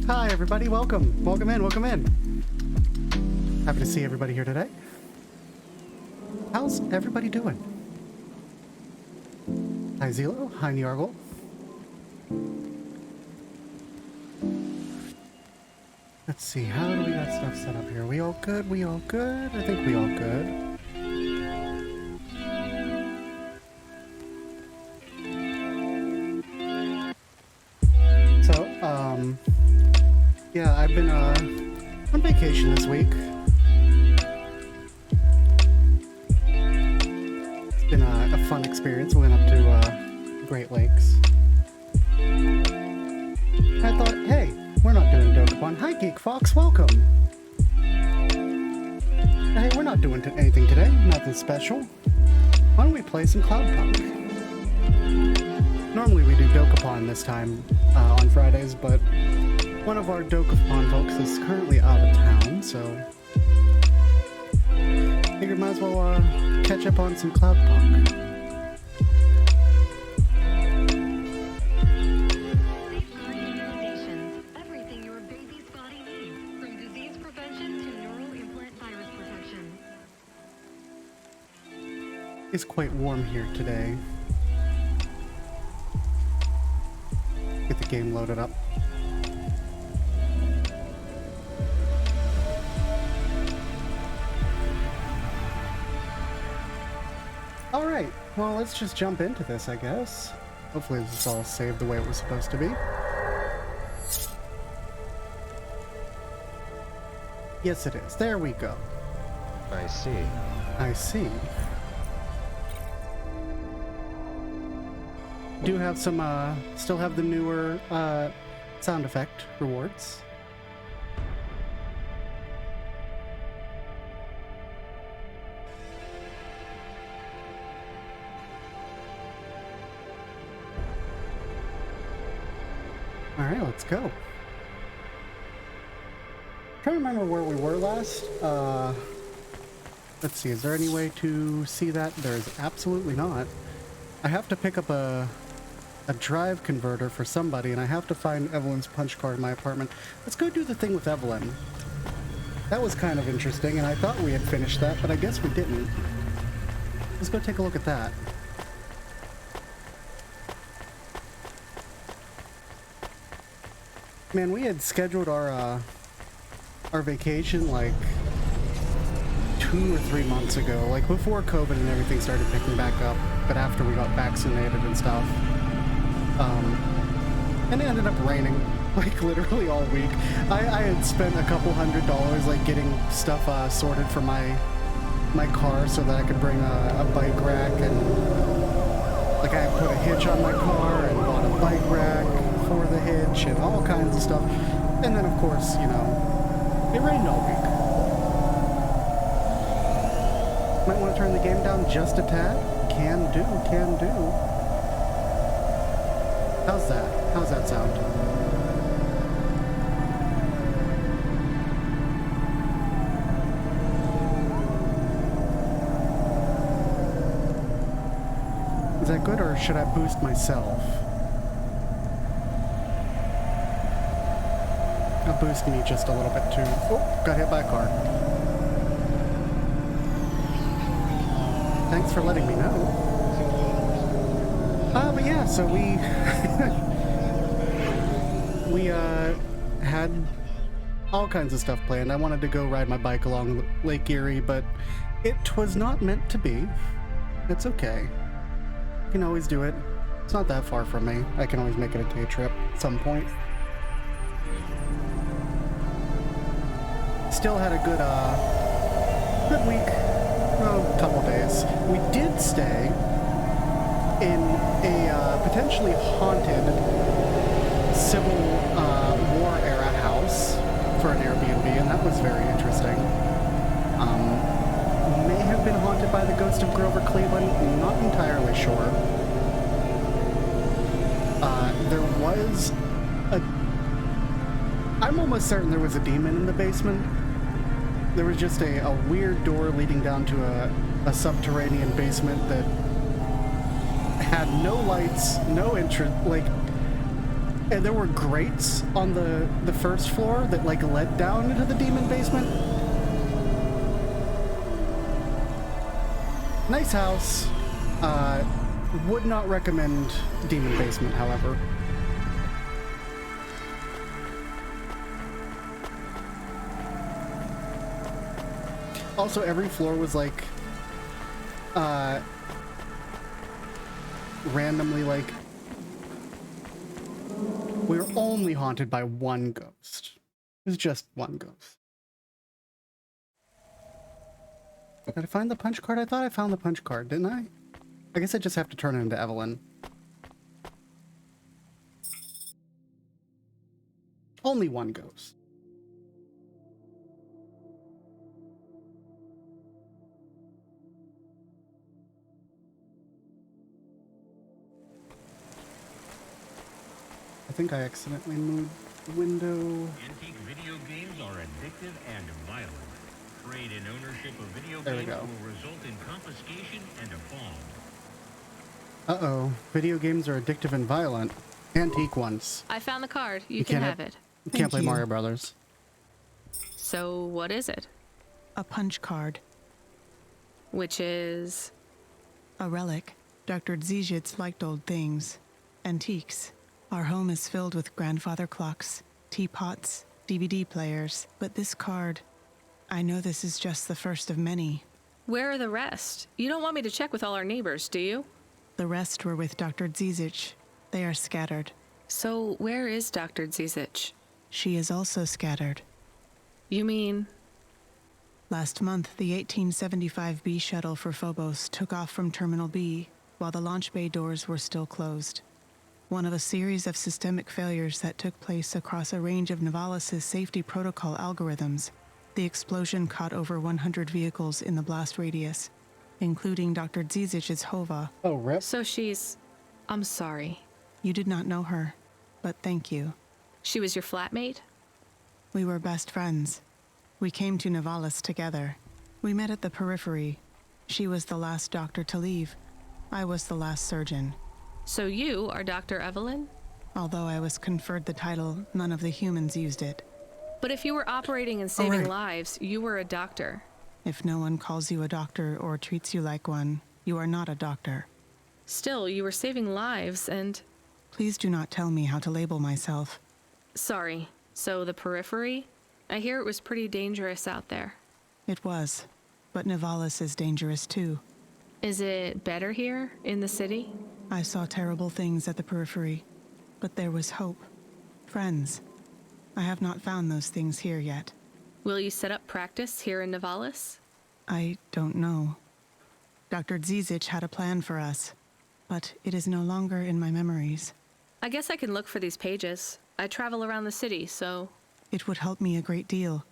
Hi everybody, welcome. Welcome in, welcome in. Happy to see everybody here today. How's everybody doing? Hi Zelo, hi Niargle. Let's see, how do we got stuff set up here? We all good? We all good? I think we all good. Yeah, I've been on vacation this week. It's been a fun experience. We went up to Great Lakes. I thought, hey, we're not doing Dokapon. Hi Geek Fox, welcome. Hey, we're not doing anything today, nothing special. Why don't we play some Cloudpunk? Normally we do Dokapon this time on Fridays, but one of our Dokapon folks is currently out of town, so figured might as well catch up on some Cloudpunk. Safeguarding immunizations, everything your baby's body needs, from disease prevention to neural implant virus protection. It's quite warm here today. Get the game loaded up. Alright, well let's just jump into this, I guess. Hopefully this is all saved the way it was supposed to be. Yes it is. There we go. I see. I see. Do have some, still have the newer, sound effect rewards. Alright, let's go. Trying to remember where we were last. Let's see, is there any way to see that? There is absolutely not. I have to pick up a drive converter for somebody, and I have to find Evelyn's punch card in my apartment. Let's go do the thing with Evelyn. That was kind of interesting, and I thought we had finished that, but I guess we didn't. Let's go take a look at that. Man, we had scheduled our vacation like 2 or 3 months ago, like before COVID and everything started picking back up, but after we got vaccinated and stuff. And it ended up raining, like literally all week. I had spent a couple $100 like getting stuff sorted for my car so that I could bring a bike rack, and like I put a hitch on my car and bought a bike rack for the hitch and all kinds of stuff. And then of course, you know, it rained all week. Might want to turn the game down just a tad. Can do, can do. How's that? How's that sound? Is that good, or should I boost myself? I'll boost me just a little bit too. Oh, got hit by a car. Thanks for letting me know. But yeah, so we had all kinds of stuff planned. I wanted to go ride my bike along Lake Erie, but it was not meant to be. It's okay. I can always do it. It's not that far from me. I can always make it a day trip at some point. Still had a good week. Well, a couple days. We did stay in a potentially haunted Civil War era house for an Airbnb, and that was very interesting. May have been haunted by the ghost of Grover Cleveland, not entirely sure. There was I'm almost certain there was a demon in the basement. There was just a weird door leading down to a subterranean basement that had no lights, no entrance. Like, And there were grates on the first floor that like led down into the demon basement. Nice house. Would not recommend demon basement, however. Also, every floor was like randomly like, we were only haunted by one ghost. It was just one ghost. Did I find the punch card? I thought I found the punch card, didn't I? I guess I just have to turn it into Evelyn. Only one ghost. I think I accidentally moved the window. Antique video games are addictive and violent. Trade in ownership of video There we games go. will result in confiscation and a bond. Uh-oh. Video games are addictive and violent. Antique ones. I found the card. You can't can have it. You can't Thank play you. Mario Brothers. So what is it? A punch card. Which is... A relic. Dr. Dziedzic liked old things. Antiques. Our home is filled with grandfather clocks, teapots, DVD players. But this card... I know this is just the first of many. Where are the rest? You don't want me to check with all our neighbors, do you? The rest were with Dr. Dziedzic. They are scattered. So where is Dr. Dziedzic? She is also scattered. You mean... Last month, the 1875 B shuttle for Phobos took off from Terminal B, while the launch bay doors were still closed. One of a series of systemic failures that took place across a range of Novalis' safety protocol algorithms, the explosion caught over 100 vehicles in the blast radius, including Dr. Dziedzic's Hova. Oh, rip. So she's... I'm sorry. You did not know her, but thank you. She was your flatmate? We were best friends. We came to Novalis together. We met at the periphery. She was the last doctor to leave. I was the last surgeon. So you are Dr. Evelyn? Although I was conferred the title, none of the humans used it. But if you were operating and saving right. lives, you were a doctor. If no one calls you a doctor or treats you like one, you are not a doctor. Still, you were saving lives and... Please do not tell me how to label myself. Sorry. So the periphery? I hear it was pretty dangerous out there. It was, but Novalis is dangerous too. Is it better here, in the city? I saw terrible things at the periphery, but there was hope. Friends. I have not found those things here yet. Will you set up practice here in Novalis? I don't know. Dr. Dziedzic had a plan for us, but it is no longer in my memories. I guess I can look for these pages. I travel around the city, so... It would help me a great deal.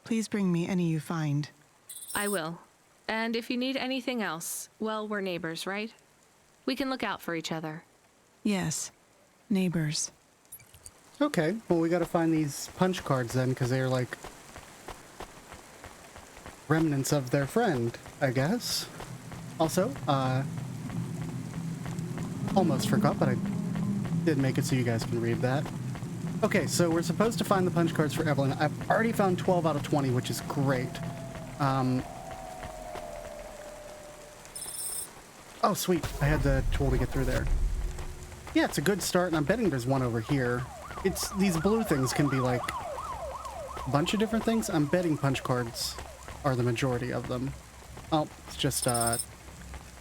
Please bring me any you find. I will. And if you need anything else, well, we're neighbors, right? We can look out for each other. Yes, neighbors. Okay, well, we gotta find these punch cards then, because they're like remnants of their friend, I guess. Also, almost forgot, but I did make it so you guys can read that. Okay, so we're supposed to find the punch cards for Evelyn. I've already found 12 out of 20, which is great. Oh, sweet. I had the tool to get through there. Yeah, it's a good start, and I'm betting there's one over here. It's these blue things can be like a bunch of different things. I'm betting punch cards are the majority of them. Oh, it's just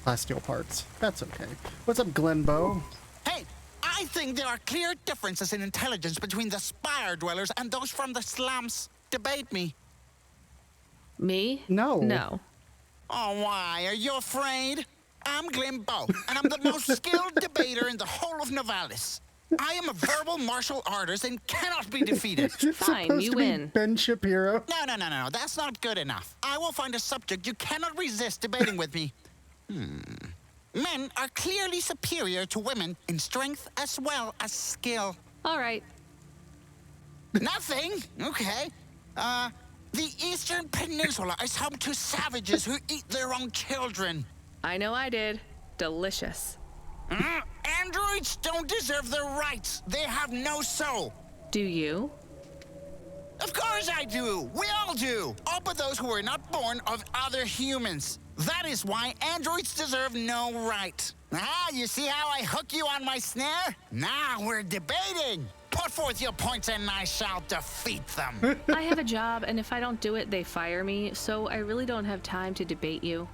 plasteel parts. That's okay. What's up, Glenbow? Hey, I think there are clear differences in intelligence between the Spire dwellers and those from the slums. Debate me. Me? No. No. Oh, why? Are you afraid? I'm Glimbo, and I'm the most skilled debater in the whole of Novalis. I am a verbal martial artist and cannot be defeated. It's Fine, supposed you to be win. Ben Shapiro. No, that's not good enough. I will find a subject you cannot resist debating with me. Men are clearly superior to women in strength as well as skill. All right. Nothing? Okay. The Eastern Peninsula is home to savages who eat their own children. I know I did. Delicious. Androids don't deserve their rights. They have no soul. Do you? Of course I do. We all do. All but those who were not born of other humans. That is why androids deserve no right. Ah, you see how I hook you on my snare? Now we're debating. Put forth your points and I shall defeat them. I have a job, and if I don't do it, they fire me, so I really don't have time to debate you.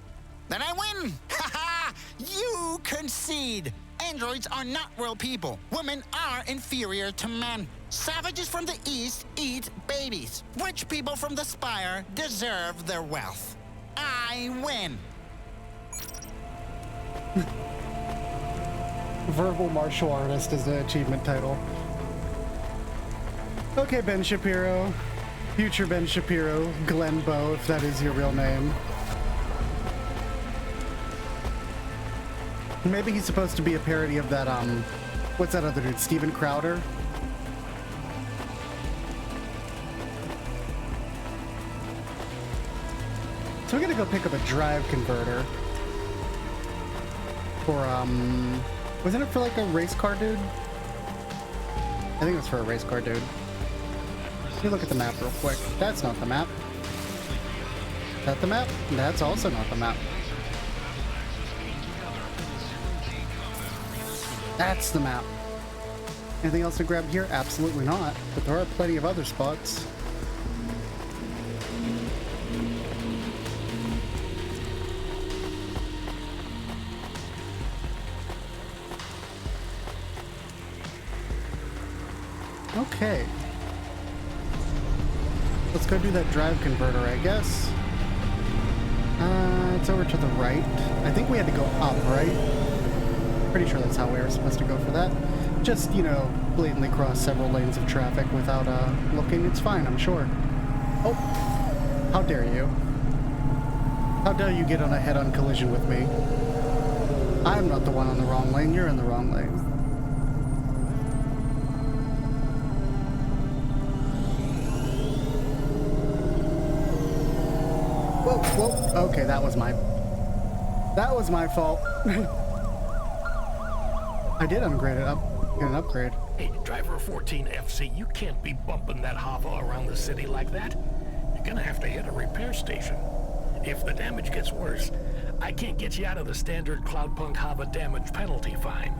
Then I win. Ha ha! You concede. Androids are not real people. Women are inferior to men. Savages from the East eat babies. Rich people from the Spire deserve their wealth. I win. Verbal martial artist is the achievement title. Okay, Ben Shapiro. Future Ben Shapiro. Glenn Bow, if that is your real name. Maybe he's supposed to be a parody of that, what's that other dude? Steven Crowder? So we're gonna go pick up a drive converter. For, wasn't it for like a race car dude? I think it was for a race car dude. Let me look at the map real quick. That's not the map. Is that the map? That's also not the map. That's the map. Anything else to grab here? Absolutely not. But there are plenty of other spots. Okay. Let's go do that drive converter, I guess. It's over to the right. I think we had to go up, right? Pretty sure that's how we were supposed to go for that. Just, you know, blatantly cross several lanes of traffic without looking. It's fine, I'm sure. Oh, how dare you? How dare you get on a head-on collision with me? I'm not the one on the wrong lane, you're in the wrong lane. Whoa, whoa, okay, that was my fault. I did upgrade it up. Get an upgrade. Hey, driver 14FC, you can't be bumping that Hava around the city like that. You're gonna have to hit a repair station. If the damage gets worse, I can't get you out of the standard Cloudpunk Hava damage penalty fine.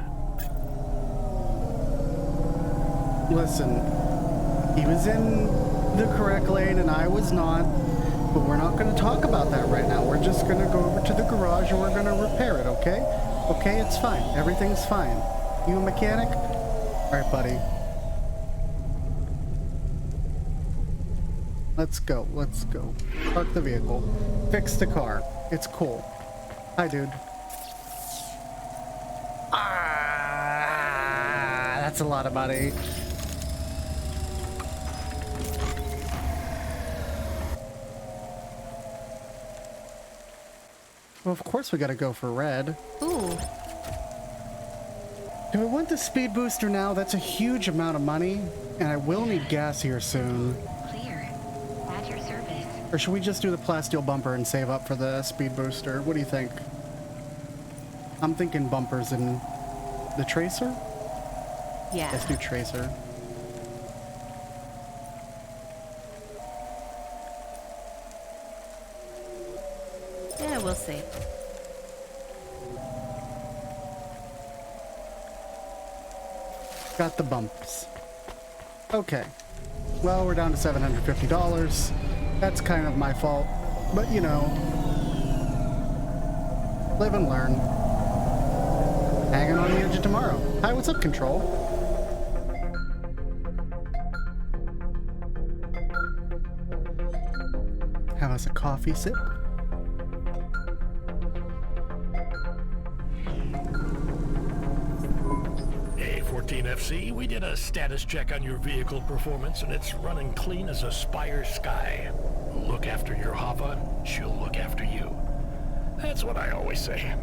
Listen, he was in the correct lane and I was not, but we're not going to talk about that right now. We're just going to go over to the garage and we're going to repair it, okay? Okay, it's fine. Everything's fine. You a mechanic? All right, buddy. Let's go. Let's go. Park the vehicle. Fix the car. It's cool. Hi, dude. Ah, that's a lot of money. Well, of course we gotta go for red. Ooh. Do I want the speed booster now? That's a huge amount of money, and I will need gas here soon. Clear. At your service. Or should we just do the plasteel bumper and save up for the speed booster? What do you think? I'm thinking bumpers and the tracer? Yeah. Let's do tracer. Yeah, we'll see. Got the bumps. Okay. Well, we're down to $750. That's kind of my fault. But, you know, live and learn. Hanging on the edge of tomorrow. Hi, what's up, Control? Have us a coffee sip. Hey, 14FC, we did a status check on your vehicle performance and it's running clean as a Spire sky. Look after your Hava, she'll look after you. That's what I always say.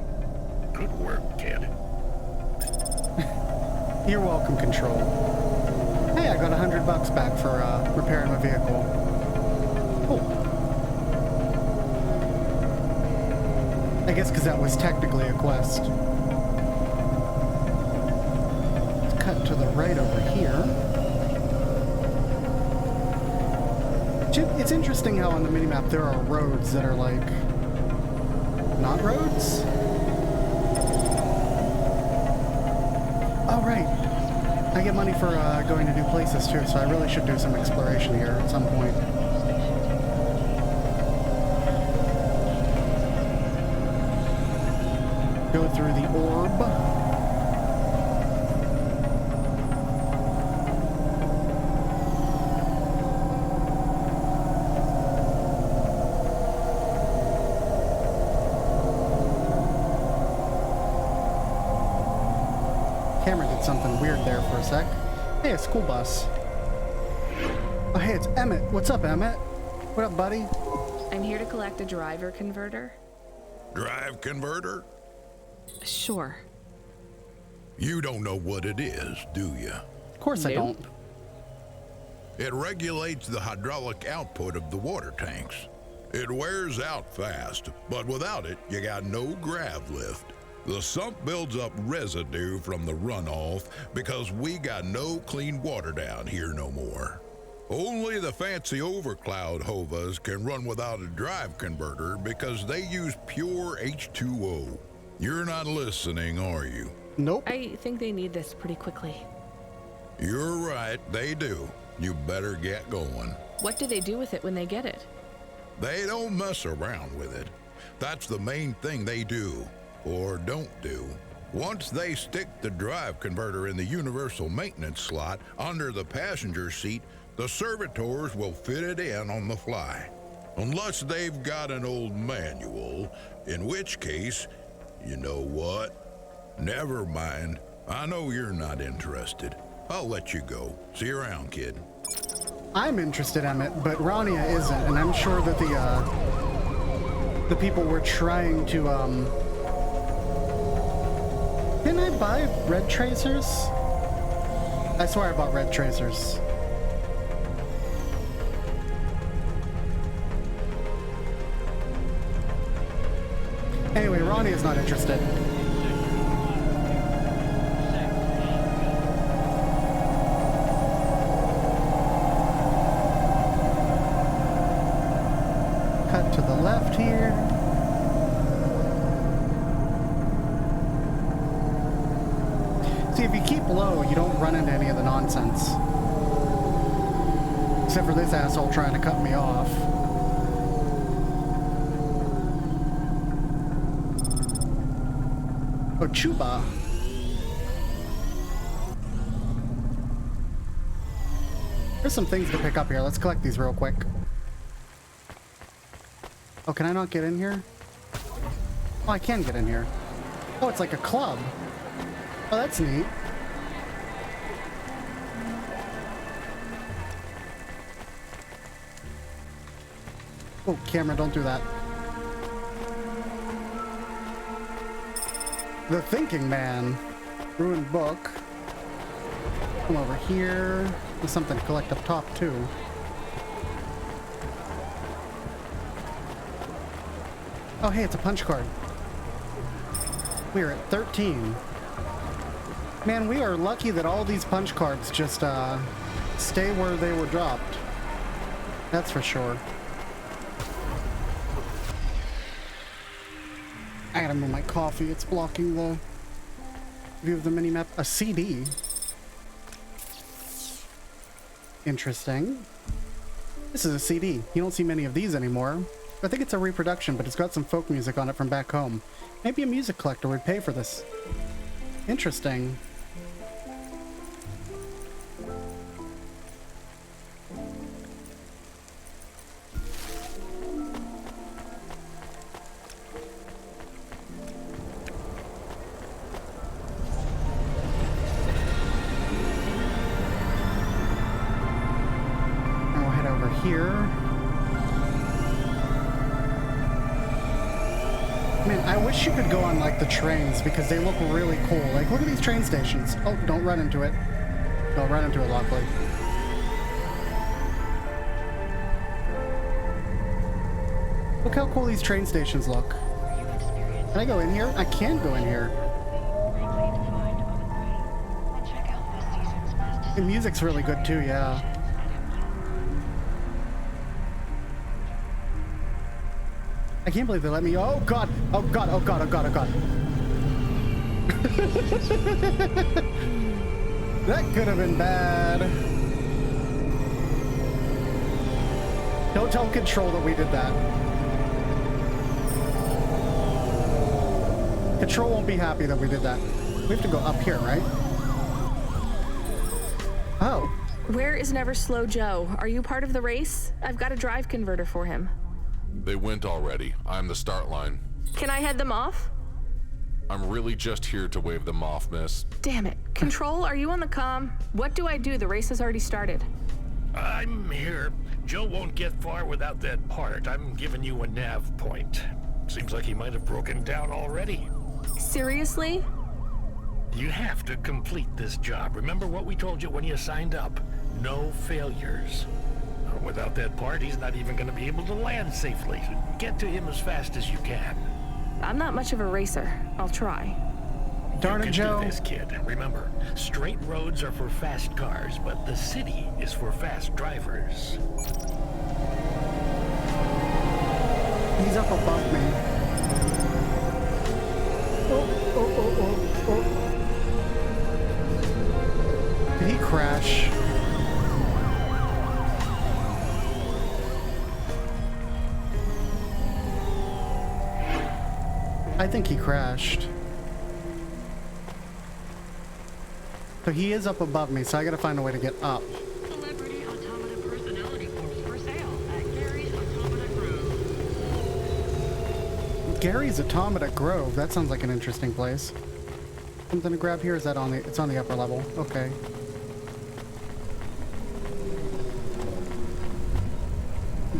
Good work, kid. You're welcome, Control. Hey, I got $100 back for repairing my vehicle. Cool. I guess because that was technically a quest. cut to the right over here. It's interesting how on the minimap there are roads that are like not roads. Oh right, I get money for going to new places too, so I really should do some exploration here at some point. Go through the orb. Camera did something weird there for a sec. Hey, a school bus. Oh, hey, it's Emmett. What's up, Emmett? What up, buddy? I'm here to collect a driver converter. Drive converter? Sure. You don't know what it is, do you? Of course I don't. It regulates the hydraulic output of the water tanks. It wears out fast, but without it, you got no grav lift. The sump builds up residue from the runoff because we got no clean water down here no more. Only the fancy overcloud hovas can run without a drive converter because they use pure H2O. You're not listening, are you? Nope. I think they need this pretty quickly. You're right, they do. You better get going. What do they do with it when they get it? They don't mess around with it. That's the main thing they do. Or don't do. Once they stick the drive converter in the universal maintenance slot under the passenger seat, the servitors will fit it in on the fly. Unless they've got an old manual, in which case, you know what? Never mind. I know you're not interested. I'll let you go. See you around, kid. I'm interested, Emmett, but Rania isn't, and I'm sure that the people were trying to, Didn't I buy red tracers? I swear I bought red tracers. Anyway, Ronnie is not interested. Cut to the left here. See, if you keep low, you don't run into any of the nonsense. Except for this asshole trying to cut me off. Oh, Chuba. There's some things to pick up here. Let's collect these real quick. Oh, can I not get in here? Oh, I can get in here. Oh, it's like a club. Oh, that's neat. Oh, camera, don't do that. The Thinking Man. Ruined book. Come over here. There's something to collect up top, too. Oh, hey, it's a punch card. We're at 13. Man, we are lucky that all these punch cards just stay where they were dropped. That's for sure. I gotta move my coffee. It's blocking the view of the minimap. A CD. Interesting. This is a CD. You don't see many of these anymore. I think it's a reproduction, but it's got some folk music on it from back home. Maybe a music collector would pay for this. Interesting. I'll head over here. Man, I wish you could go on, like, the trains, because they look really cool. Like, look at these train stations. Oh, don't run into it. Don't run into it, Lockely. Look how cool these train stations look. Can I go in here? I can go in here. The music's really good too, yeah. I can't believe they let me. Oh god! Oh god! Oh god! Oh god! Oh god! That could have been bad. Don't tell Control that we did that. Control won't be happy that we did that. We have to go up here, right? Oh. Where is Never Slow Joe? Are you part of the race? I've got a drive converter for him. They went already. I'm the start line. Can I head them off? I'm really just here to wave them off, miss. Damn it. Control, are you on the comm? What do I do? The race has already started. I'm here. Joe won't get far without that part. I'm giving you a nav point. Seems like he might have broken down already. Seriously? You have to complete this job. Remember what we told you when you signed up? No failures. Without that part, he's not even going to be able to land safely. Get to him as fast as you can. I'm not much of a racer. I'll try. Darn it, Joe. You can do this, kid. Remember, straight roads are for fast cars, but the city is for fast drivers. He's up above me. Oh. Did he crash? I think he crashed. So he is up above me, so I gotta find a way to get up. Celebrity Automata Personality Force for sale at Gary's Automata Grove. Gary's Automata Grove. That sounds like an interesting place. Something to grab here? Is that on the? It's on the upper level. Okay.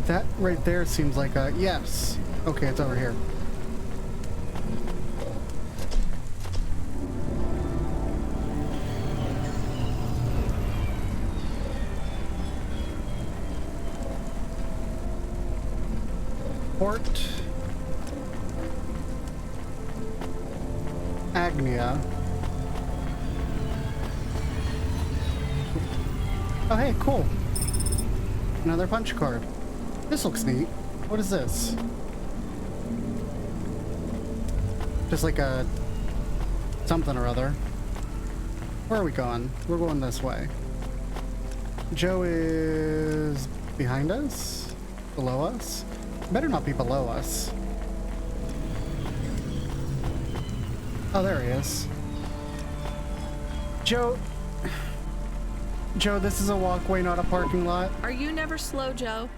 That right there seems like a yes. Okay, it's over here. Port Agnia. Oh, hey, cool. Another punch card. This looks neat. What is this? Just like a something or other. Where are we going? We're going this way. Joe is behind us? Below us? Better not be below us. Oh, there he is. Joe, this is a walkway, not a parking lot. Are you Never Slow Joe?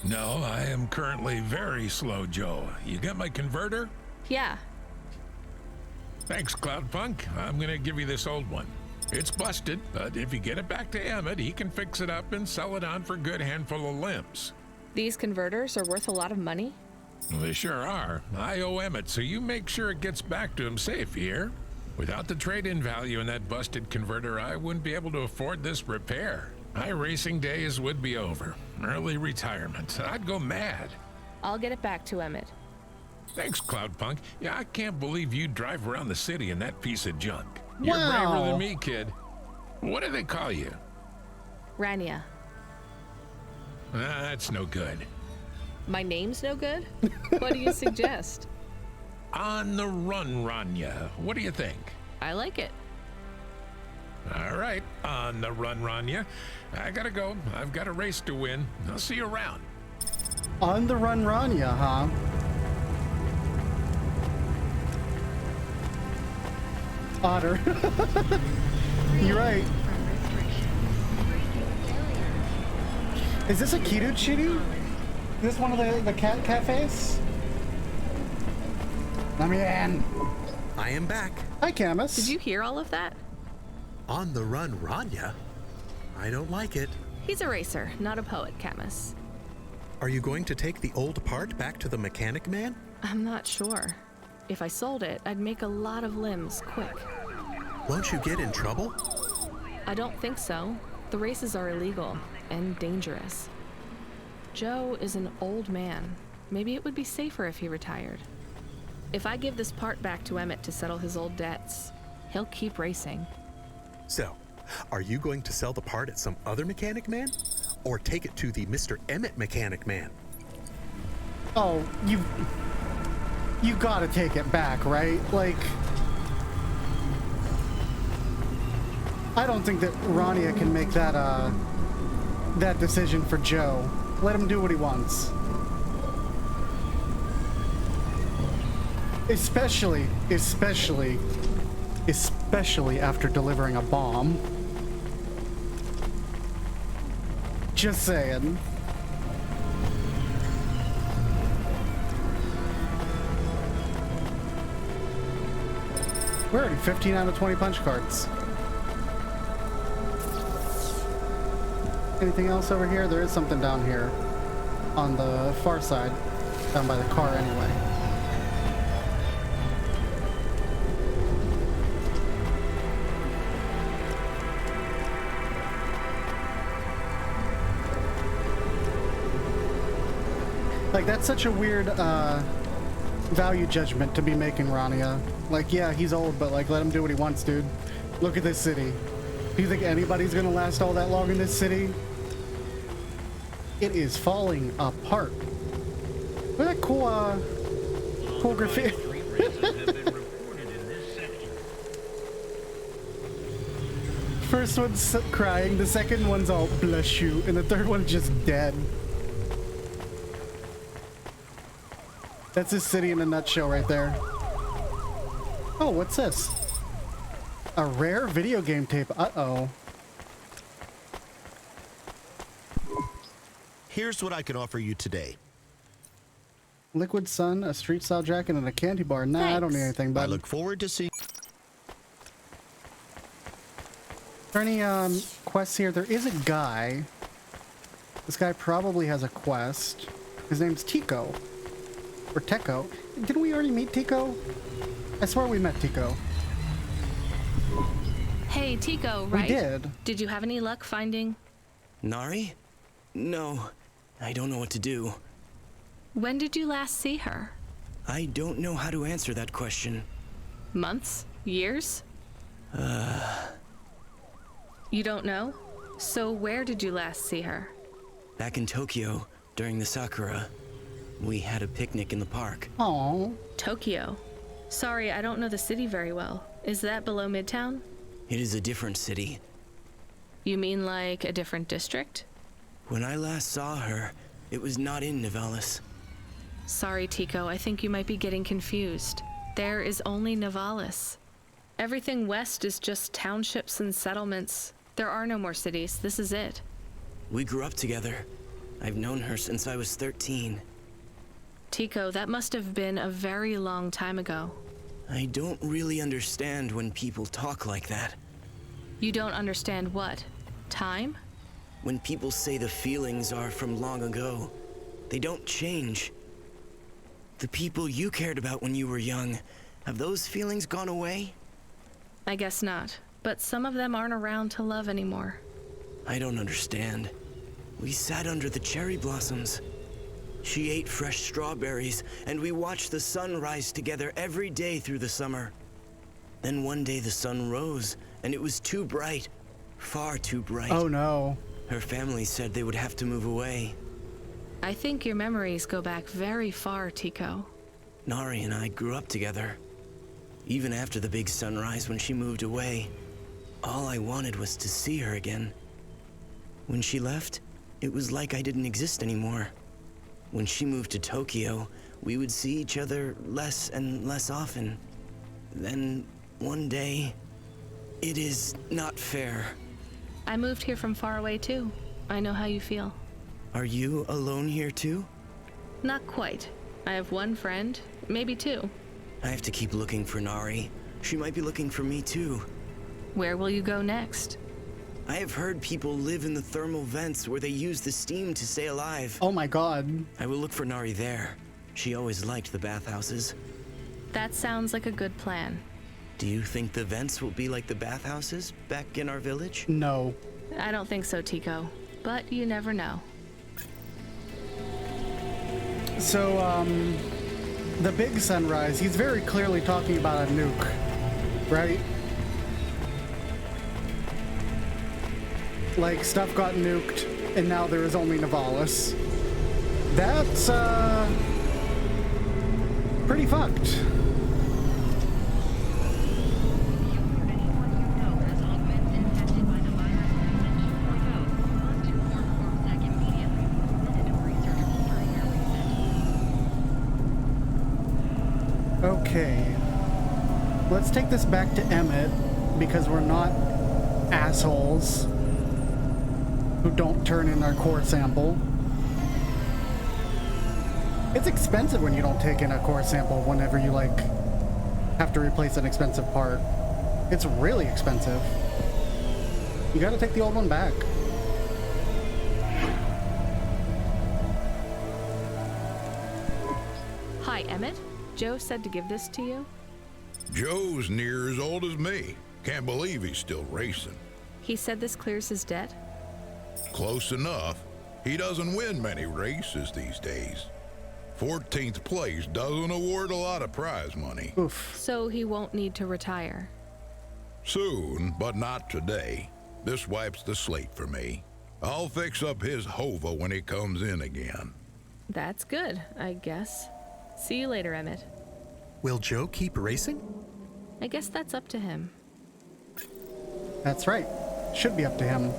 No, I am currently very slow, Joe. You got my converter? Yeah. Thanks, Cloudpunk. I'm gonna give you this old one. It's busted, but if you get it back to Emmett, he can fix it up and sell it on for a good handful of limbs. These converters are worth a lot of money? Well, they sure are. I owe Emmett, so you make sure it gets back to him safe here. Without the trade-in value in that busted converter, I wouldn't be able to afford this repair. My racing days would be over. Early retirement. I'd go mad. I'll get it back to Emmett. Thanks, Cloudpunk. Yeah, I can't believe you drive around the city in that piece of junk. Wow. You're braver than me, kid. What do they call you? Rania. That's no good. My name's no good? What do you suggest? On the run, Rania. What do you think? I like it. All right, on the run, Rania. I gotta go. I've got a race to win. I'll see you around. On the run, Rania, huh? Otter. You're right. Is this a Kido Chitty? Is this one of the cat cafes? Let me in. I am back. Hi, Camus. Did you hear all of that? On the run, Rania? I don't like it. He's a racer, not a poet, Camus. Are you going to take the old part back to the mechanic man? I'm not sure. If I sold it, I'd make a lot of limbs quick. Won't you get in trouble? I don't think so. The races are illegal and dangerous. Joe is an old man. Maybe it would be safer if he retired. If I give this part back to Emmett to settle his old debts, he'll keep racing. So, Are you going to sell the part at some other mechanic man? Or take it to the Mr. Emmett mechanic man? Oh, you gotta take it back, right? Like, I don't think that Rania can make that that decision for Joe. Let him do what he wants. Especially after delivering a bomb. Just saying. We're already 15 out of 20 punch cards. Anything else over here? There is something down here on the far side, down by the car anyway. Like, that's such a weird value judgment to be making, Rania. Like, yeah, he's old, but like, let him do what he wants, dude. Look at this city. Do you think anybody's gonna last all that long in this city? It is falling apart. Look at that cool, cool graffiti. Street races have been reported in this section. First one's crying, the second one's all bless you, and the third one's just dead. That's this city in a nutshell right there. Oh, what's this? A rare video game tape. Uh-oh. Here's what I can offer you today. Liquid Sun, a street style jacket, and a candy bar. Nah, I don't need anything, but I look forward to seeing. Are there any quests here? There is a guy. This guy probably has a quest. His name's Tico. Or Teco. Didn't we already meet Tico? I swear we met Tico. Hey, Tico, right? We did. Did you have any luck finding... Nari? No. I don't know what to do. When did you last see her? I don't know how to answer that question. Months? Years? You don't know? So where did you last see her? Back in Tokyo, during the Sakura. We had a picnic in the park. Oh. Tokyo. Sorry, I don't know the city very well. Is that below Midtown? It is a different city. You mean like a different district? When I last saw her, it was not in Nivalis. Sorry, Tico, I think you might be getting confused. There is only Nivalis. Everything west is just townships and settlements. There are no more cities. This is it. We grew up together. I've known her since I was 13. Tico, that must have been a very long time ago. I don't really understand when people talk like that. You don't understand what? Time? When people say the feelings are from long ago, they don't change. The people you cared about when you were young, have those feelings gone away? I guess not, but some of them aren't around to love anymore. I don't understand. We sat under the cherry blossoms. She ate fresh strawberries, and we watched the sun rise together every day through the summer. Then one day the sun rose, and it was too bright. Far too bright. Oh no. Her family said they would have to move away. I think your memories go back very far, Tico. Nari and I grew up together. Even after the big sunrise when she moved away, all I wanted was to see her again. When she left, it was like I didn't exist anymore. When she moved to Tokyo, we would see each other less and less often. Then, one day, it is not fair. I moved here from far away too. I know how you feel. Are you alone here too? Not quite. I have one friend, maybe two. I have to keep looking for Nari. She might be looking for me too. Where will you go next? I have heard people live in the thermal vents where they use the steam to stay alive. Oh my god. I will look for Nari there. She always liked the bathhouses. That sounds like a good plan. Do you think the vents will be like the bathhouses back in our village? No. I don't think so, Tico. But you never know. So, the big sunrise, he's very clearly talking about a nuke, right? Like, stuff got nuked, and now there is only Nivalis. That's, pretty fucked. Okay. Let's take this back to Emmett, because we're not assholes who don't turn in our core sample. It's expensive when you don't take in a core sample whenever you, like, have to replace an expensive part. It's really expensive. You gotta take the old one back. Hi, Emmett. Joe said to give this to you. Joe's near as old as me. Can't believe he's still racing. He said this clears his debt? Close enough. He doesn't win many races these days. 14th place doesn't award a lot of prize money. Oof. So he won't need to retire. Soon, but not today. This wipes the slate for me. I'll fix up his Hova when he comes in again. That's good, I guess. See you later, Emmett. Will Joe keep racing? I guess that's up to him. That's right. Should be up to him.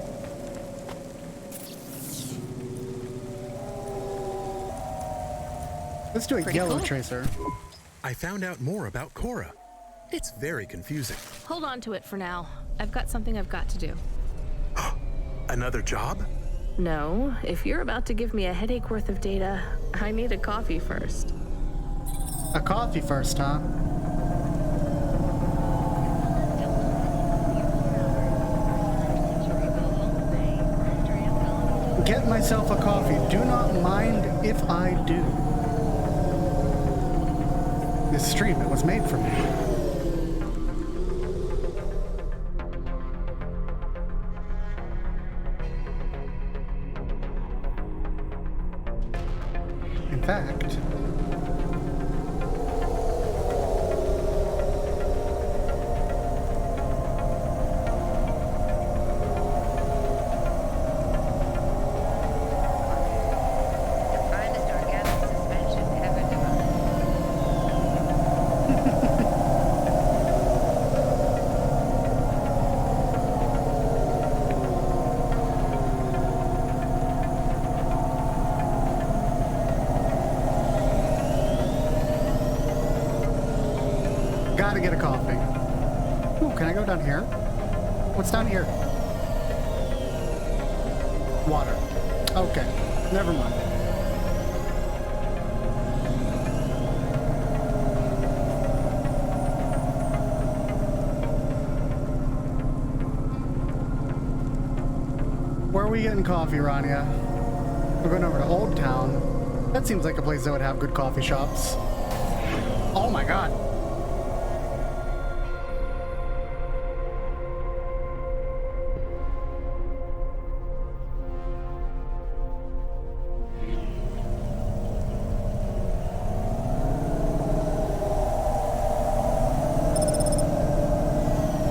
Let's do a Pretty yellow cool. tracer. I found out more about Cora. It's very confusing. Hold on to it for now. I've got something I've got to do. Another job? No, if you're about to give me a headache worth of data, I need a coffee first. A coffee first, huh? Get myself a coffee. Do not mind if I do. This stream, it was made for me. In fact, gotta get a coffee. Ooh, can I go down here? What's down here? Water. Okay, never mind. Where are we getting coffee, Rania? We're going over to Old Town. That seems like a place that would have good coffee shops. Oh my god.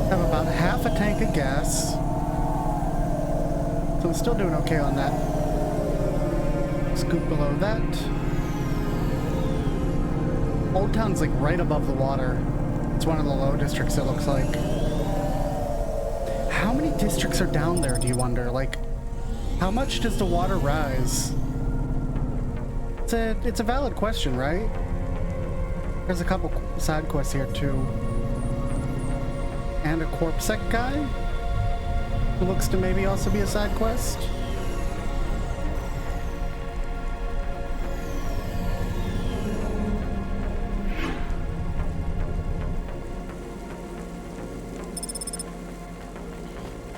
Have about half a tank of gas. So I'm still doing okay on that. Scoop below that. Old Town's like right above the water. It's one of the low districts, it looks like. How many districts are down there, do you wonder? Like, how much does the water rise? It's a valid question, right? There's a couple side quests here too. And a Corpsec guy who looks to maybe also be a side quest.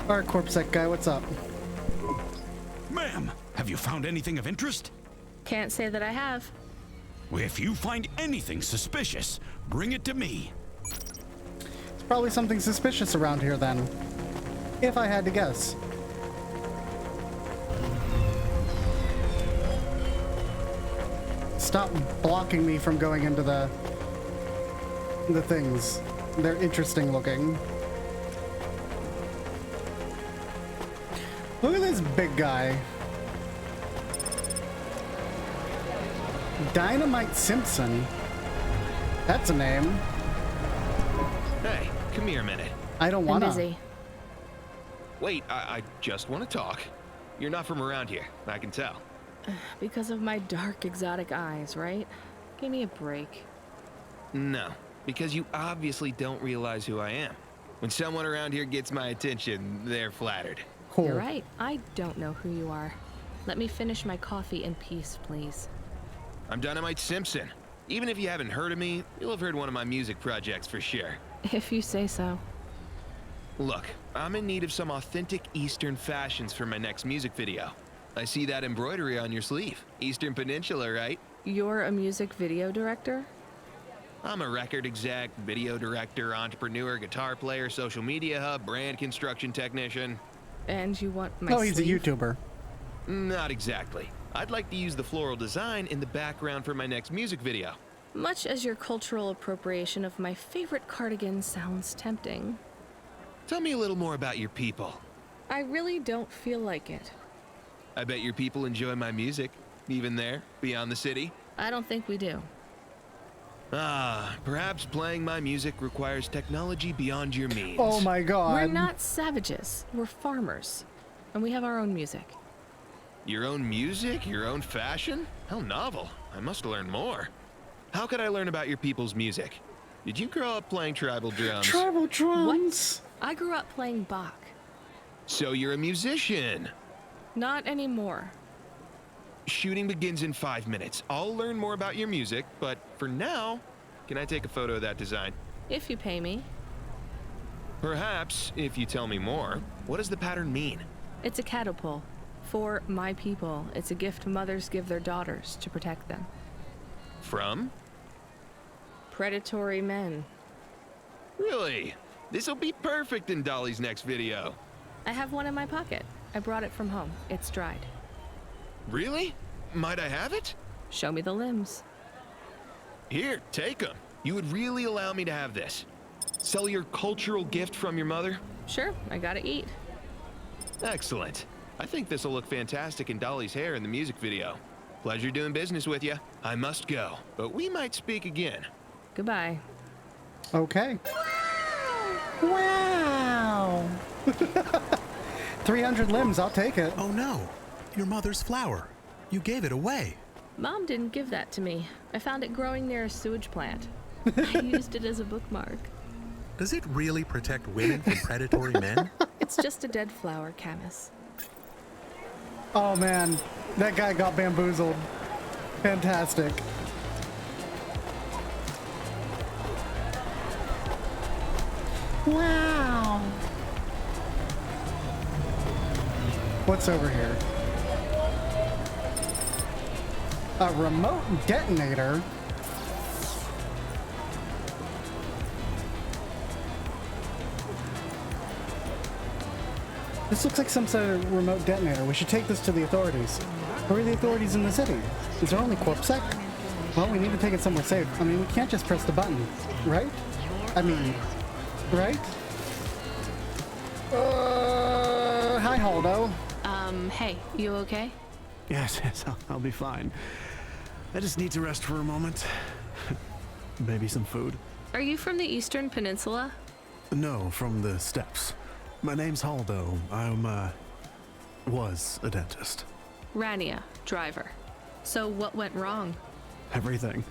Alright, Corpsec guy, what's up? Ma'am, have you found anything of interest? Can't say that I have. Well, if you find anything suspicious, bring it to me. It's probably something suspicious around here then, if I had to guess. Stop blocking me from going into the things. They're interesting looking. Look at this big guy. Dynamite Simpson. That's a name. Hey, come here a minute. I don't I'm wanna. busy. Wait, I just want to talk. You're not from around here, I can tell. Because of my dark, exotic eyes, right? Give me a break. No, because you obviously don't realize who I am. When someone around here gets my attention, they're flattered. Cool. You're right. I don't know who you are. Let me finish my coffee in peace, please. I'm Dynamite Simpson. Even if you haven't heard of me, you'll have heard one of my music projects for sure. If you say so. Look, I'm in need of some authentic Eastern fashions for my next music video. I see that embroidery on your sleeve. Eastern Peninsula, right? You're a music video director? I'm a record exec, video director, entrepreneur, guitar player, social media hub, brand construction technician. And you want my No, he's sleeve? a YouTuber. Not exactly. I'd like to use the floral design in the background for my next music video. Much as your cultural appropriation of my favorite cardigan sounds tempting. Tell me a little more about your people. I really don't feel like it. I bet your people enjoy my music, even there, beyond the city. I don't think we do. Ah, perhaps playing my music requires technology beyond your means. Oh my god. We're not savages. We're farmers. And we have our own music. Your own music? Your own fashion? How novel. I must learn more. How could I learn about your people's music? Did you grow up playing tribal drums? Tribal drums? What? I grew up playing Bach. So you're a musician. Not anymore. Shooting begins in 5 minutes. I'll learn more about your music, but for now, can I take a photo of that design? If you pay me. Perhaps, if you tell me more, what does the pattern mean? It's a catapult. For my people, it's a gift mothers give their daughters to protect them. From? Predatory men. Really? This'll be perfect in Dolly's next video. I have one in my pocket. I brought it from home. It's dried. Really? Might I have it? Show me the limbs. Here, take them. You would really allow me to have this? Sell your cultural gift from your mother? Sure, I gotta eat. Excellent. I think this'll look fantastic in Dolly's hair in the music video. Pleasure doing business with you. I must go, but we might speak again. Goodbye. Okay. Wow. 300 limbs, I'll take it. Oh no, your mother's flower. You gave it away. Mom didn't give that to me. I found it growing near a sewage plant. I used it as a bookmark. Does it really protect women from predatory men? It's just a dead flower, Camus. Oh man, that guy got bamboozled. Fantastic. Wow. What's over here? A remote detonator? This looks like some sort of remote detonator. We should take this to the authorities. Where are the authorities in the city? Is there only CorpSec? Well, we need to take it somewhere safe. I mean, we can't just press the button, right? I mean, right? Hi, Haldo. Hey, you okay? Yes, I'll be fine. I just need to rest for a moment. Maybe some food. Are you from the Eastern Peninsula? No, from the steppes. My name's Haldo. Was a dentist. Rania, driver. So what went wrong? Everything.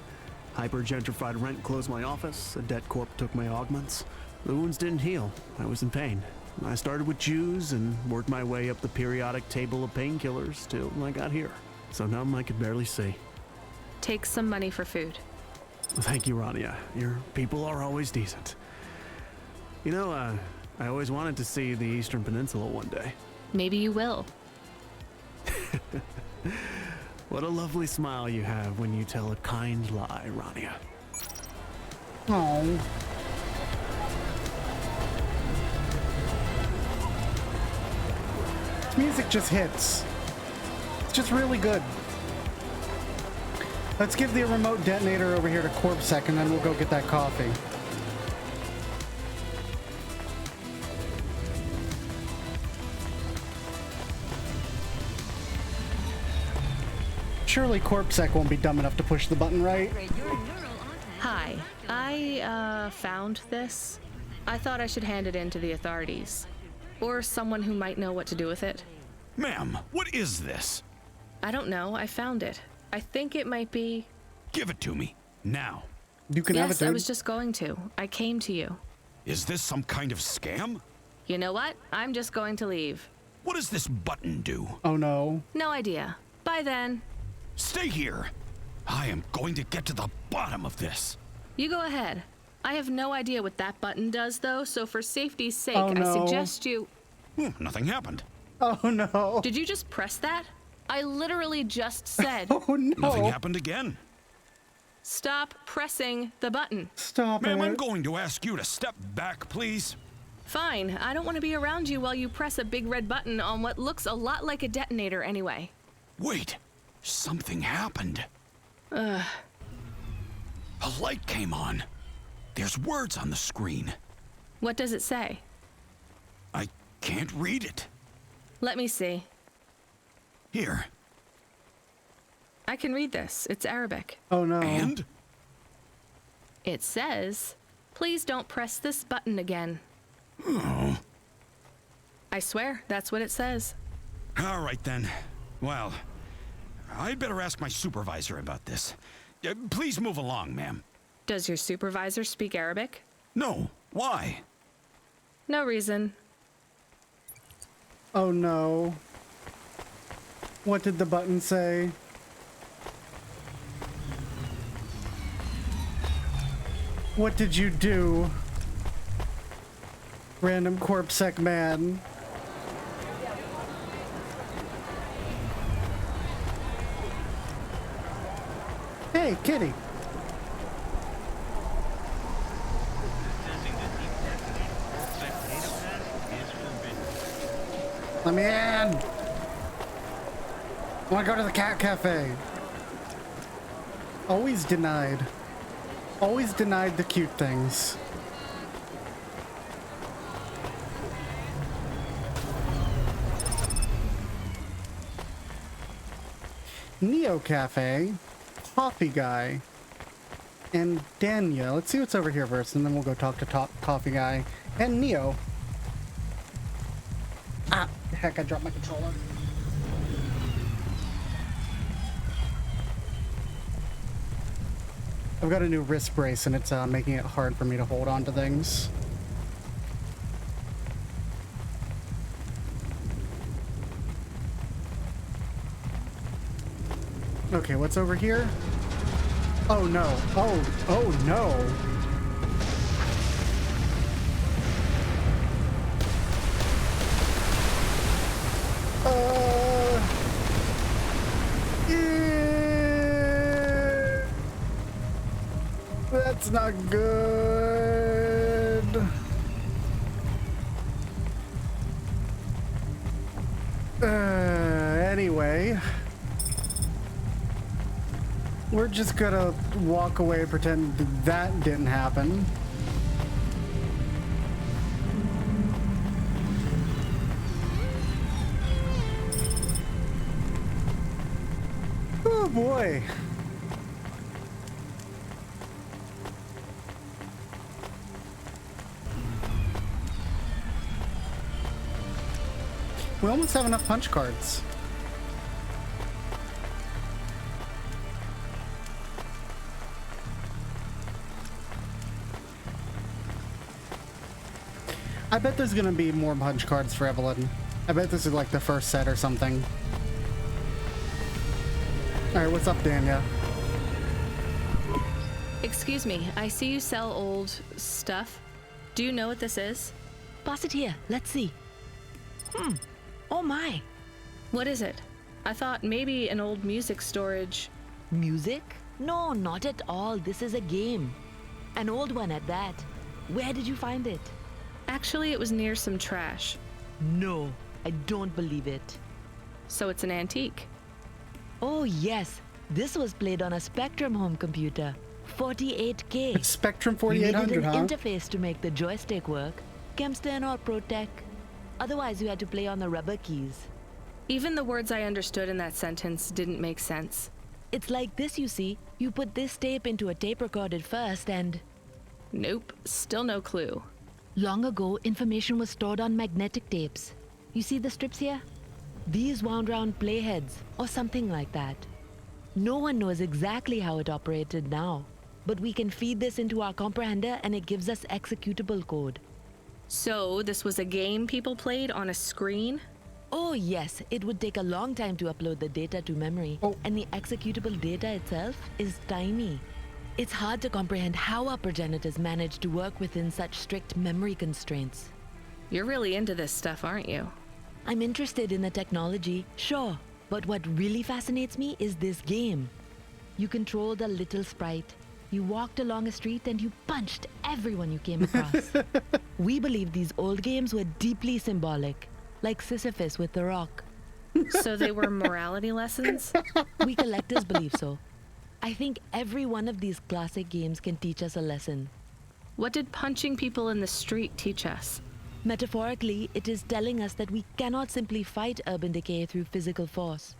Hyper-gentrified rent closed my office, a debt corp took my augments. The wounds didn't heal. I was in pain. I started with Jews and worked my way up the periodic table of painkillers till I got here. So numb I could barely see. Take some money for food. Thank you, Rania. Your people are always decent. You know, I always wanted to see the Eastern Peninsula one day. Maybe you will. What a lovely smile you have when you tell a kind lie, Rania. Oh. This music just hits. It's just really good. Let's give the remote detonator over here to CorpSec and then we'll go get that coffee. Surely Corpsec won't be dumb enough to push the button, right? Hi, I found this. I thought I should hand it in to the authorities. Or someone who might know what to do with it. Ma'am, what is this? I don't know, I found it. I think it might be... Give it to me, now. You can have it, Yes, dude. I was just going to. I came to you. Is this some kind of scam? You know what? I'm just going to leave. What does this button do? Oh no. No idea. Bye then. Stay here. I am going to get to the bottom of this. You go ahead. I have no idea what that button does, though, so for safety's sake, Oh, no. I suggest you... Nothing happened. Oh no. Did you just press that? I literally just said... Oh no. Nothing happened again. Stop pressing the button. Stop Ma'am, it. I'm going to ask you to step back, please. Fine. I don't want to be around you while you press a big red button on what looks a lot like a detonator anyway. Wait. Something happened. Ugh. A light came on. There's words on the screen. What does it say? I can't read it. Let me see. Here. I can read this. It's Arabic. Oh no. And? It says, please don't press this button again. Oh. I swear, that's what it says. All right then. Well, I'd better ask my supervisor about this. Please move along, ma'am. Does your supervisor speak Arabic? No. Why? No reason. Oh no. What did the button say? What did you do? Random Corpsec man. Hey, kitty. Let me in. I want to go to the cat cafe. Always denied. Always denied the cute things. Neo Cafe, Coffee Guy, and Dania. Let's see what's over here first, and then we'll go talk to Coffee Guy and Neo. Ah, heck, I dropped my controller. I've got a new wrist brace, and it's making it hard for me to hold on to things. Okay, what's over here? Oh no. Oh no. That's not good. Anyway. We're just gonna walk away and pretend that didn't happen. Oh boy. We almost have enough punch cards. I bet there's gonna be more punch cards for Evelyn. I bet this is like the first set or something. Alright, what's up, Dania? Excuse me, I see you sell old stuff. Do you know what this is? Pass it here, let's see. Oh my. What is it? I thought maybe an old music storage. Music? No, not at all. This is a game. An old one at that. Where did you find it? Actually, it was near some trash. No, I don't believe it. So it's an antique? Oh yes, this was played on a Spectrum home computer. 48K. It's Spectrum We 4800, needed huh? an interface to make the joystick work. Kempston or ProTech. Otherwise, you had to play on the rubber keys. Even the words I understood in that sentence didn't make sense. It's like this, you see. You put this tape into a tape recorder first and... Nope, still no clue. Long ago, information was stored on magnetic tapes. You see the strips here? These wound round playheads, or something like that. No one knows exactly how it operated now, but we can feed this into our comprehender and it gives us executable code. So, this was a game people played on a screen? Oh yes, it would take a long time to upload the data to memory, and the executable data itself is tiny. It's hard to comprehend how our progenitors managed to work within such strict memory constraints. You're really into this stuff, aren't you? I'm interested in the technology, sure, but what really fascinates me is this game. You controlled a little sprite. You walked along a street and you punched everyone you came across. We believe these old games were deeply symbolic, like Sisyphus with the rock. So they were morality lessons? We collectors believe so. I think every one of these classic games can teach us a lesson. What did punching people in the street teach us? Metaphorically, it is telling us that we cannot simply fight urban decay through physical force.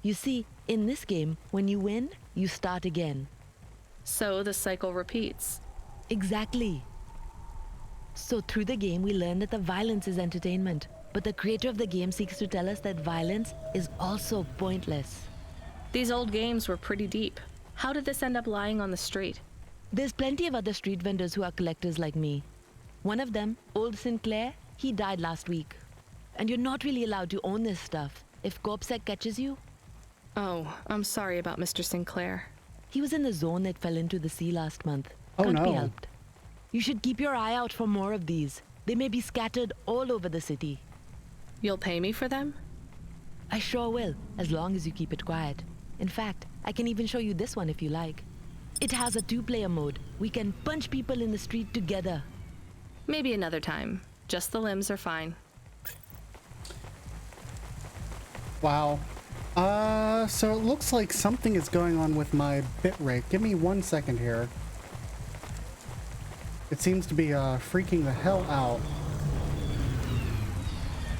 You see, in this game, when you win, you start again. So the cycle repeats. Exactly. So through the game, we learn that the violence is entertainment, but the creator of the game seeks to tell us that violence is also pointless. These old games were pretty deep. How did this end up lying on the street? There's plenty of other street vendors who are collectors like me. One of them, Old Sinclair, he died last week. And you're not really allowed to own this stuff. If CorpSec catches you... Oh, I'm sorry about Mr. Sinclair. He was in the zone that fell into the sea last month. Oh, Can't be no. helped. You should keep your eye out for more of these. They may be scattered all over the city. You'll pay me for them? I sure will, as long as you keep it quiet. In fact, I can even show you this one if you like. It has a 2-player mode. We can punch people in the street together. Maybe another time. Just the limbs are fine. Wow. So it looks like something is going on with my bitrate. Give me 1 second here. It seems to be freaking the hell out.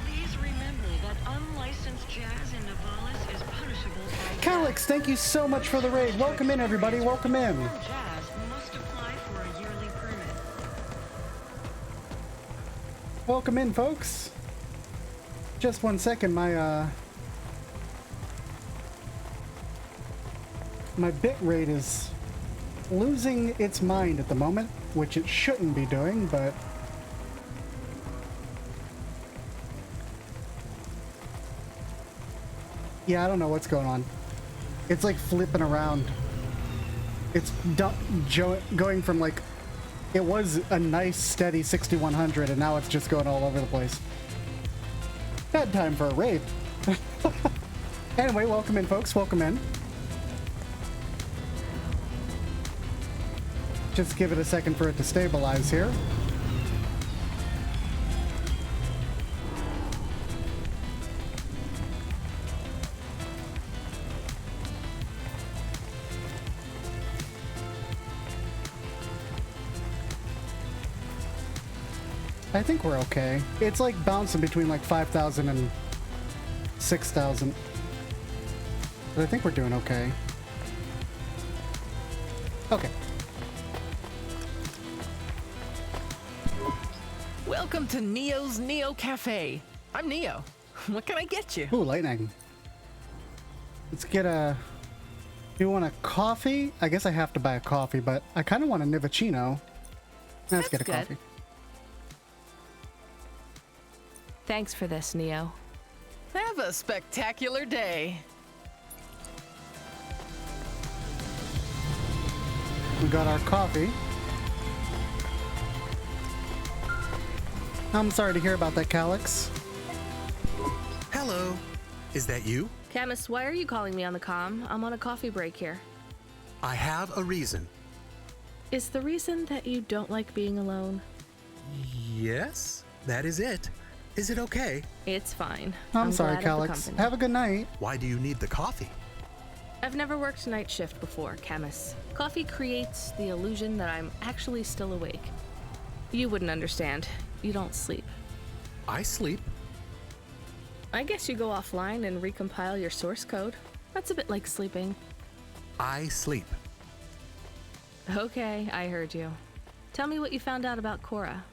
Please remember that unlicensed jazz in Navalis is punishable by Calix, thank you so much for the raid. Welcome in, everybody. Welcome in. jazz must apply for a yearly permit. Welcome in, folks. Just 1 second, my bit rate is losing its mind at the moment, which it shouldn't be doing, but yeah, I don't know what's going on. It's like flipping around. It's going from like, it was a nice steady 6100 and now it's just going all over the place. Bad time for a raid. Anyway, welcome in, folks. Welcome in. Just give it a second for it to stabilize here. I think we're okay. It's like bouncing between like 5,000 and 6,000. But I think we're doing okay. Okay. Welcome to Neo's Neo Cafe. I'm Neo. What can I get you? Ooh, lightning. Let's get a... You want a coffee? I guess I have to buy a coffee, but I kind of want a Nivicino. Let's get a good. coffee. Thanks for this, Neo. Have a spectacular day. We got our coffee. I'm sorry to hear about that, Calix. Hello. Is that you? Camus, why are you calling me on the comm? I'm on a coffee break here. I have a reason. Is the reason that you don't like being alone? Yes, that is it. Is it okay? It's fine. I'm sorry, glad of the Calix. company. Have a good night. Why do you need the coffee? I've never worked night shift before, Camus. Coffee creates the illusion that I'm actually still awake. You wouldn't understand. You don't sleep. I sleep. I guess you go offline and recompile your source code. That's a bit like sleeping. I sleep. Okay, I heard you. Tell me what you found out about Cora.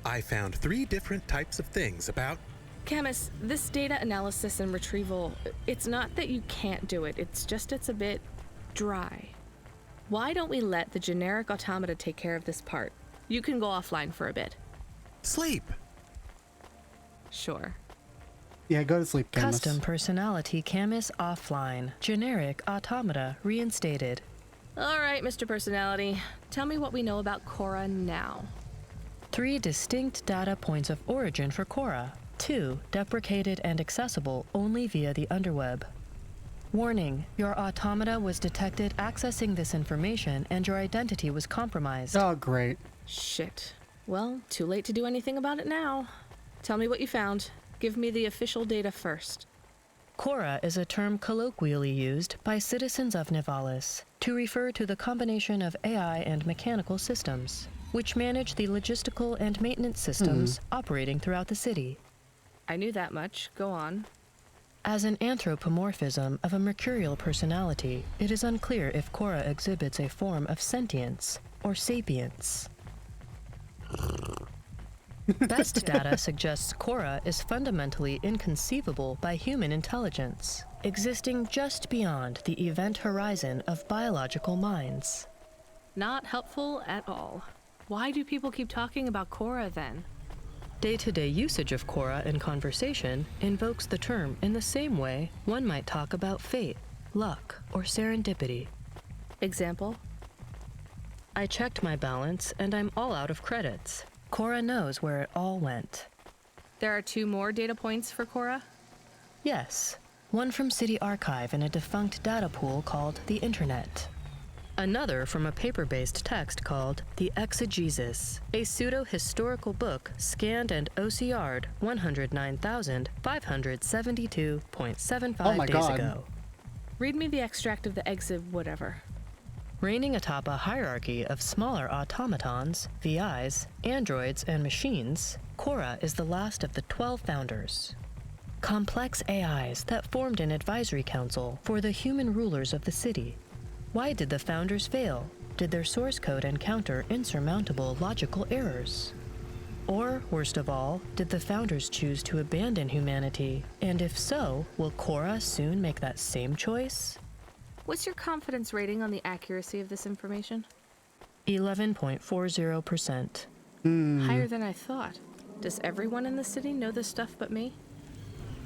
I found 3 different types of things about... Camus, this data analysis and retrieval, it's not that you can't do it, it's a bit dry. Why don't we let the generic automata take care of this part? You can go offline for a bit. Sleep. Sure. Yeah, go to sleep, Camus. Custom personality Camus offline. Generic automata reinstated. All right, Mr. Personality. Tell me what we know about Cora now. 3 distinct data points of origin for Cora. 2 deprecated and accessible only via the underweb. Warning, your automata was detected accessing this information and your identity was compromised. Oh, great. Shit. Well, too late to do anything about it now. Tell me what you found. Give me the official data first. Cora is a term colloquially used by citizens of Nivalis to refer to the combination of AI and mechanical systems, which manage the logistical and maintenance systems operating throughout the city. I knew that much. Go on. As an anthropomorphism of a mercurial personality, it is unclear if Cora exhibits a form of sentience or sapience. Best data suggests Cora is fundamentally inconceivable by human intelligence, existing just beyond the event horizon of biological minds. Not helpful at all. Why do people keep talking about Cora then? Day-to-day usage of Cora in conversation invokes the term in the same way one might talk about fate, luck, or serendipity. Example? I checked my balance and I'm all out of credits. Cora knows where it all went. There are 2 more data points for Cora? Yes. One from City Archive in a defunct data pool called the Internet. Another from a paper-based text called The Exegesis, a pseudo-historical book scanned and OCR'd 109,572.75 days ago. Read me the extract of the exib whatever. Reigning atop a hierarchy of smaller automatons, VIs, androids, and machines, Cora is the last of the 12 founders. Complex AIs that formed an advisory council for the human rulers of the city. Why did the founders fail? Did their source code encounter insurmountable logical errors? Or, worst of all, did the founders choose to abandon humanity? And if so, will Cora soon make that same choice? What's your confidence rating on the accuracy of this information? 11.40%. Higher than I thought. Does everyone in the city know this stuff but me?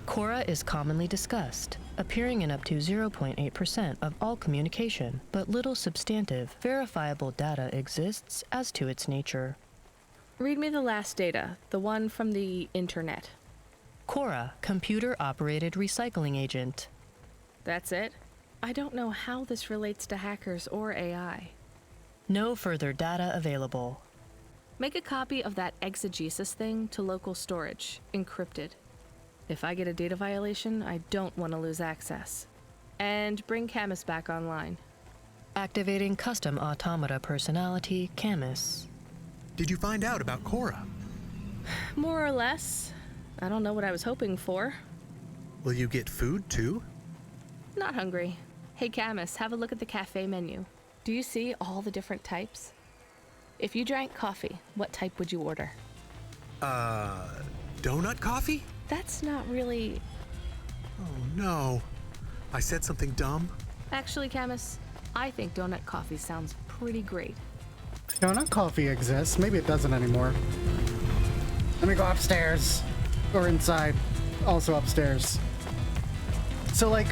Cora is commonly discussed, appearing in up to 0.8% of all communication, but little substantive, verifiable data exists as to its nature. Read me the last data, the one from the Internet. Cora, computer-operated recycling agent. That's it? I don't know how this relates to hackers or AI. No further data available. Make a copy of that exegesis thing to local storage, encrypted. If I get a data violation, I don't want to lose access. And bring Camus back online. Activating custom automata personality, Camus. Did you find out about Cora? More or less. I don't know what I was hoping for. Will you get food too? Not hungry. Hey Camus, have a look at the cafe menu. Do you see all the different types? If you drank coffee, what type would you order? Donut coffee? That's not really... Oh no. I said something dumb? Actually, Camus, I think donut coffee sounds pretty great. Donut coffee exists. Maybe it doesn't anymore. Let me go upstairs. Or inside. Also upstairs. So, like...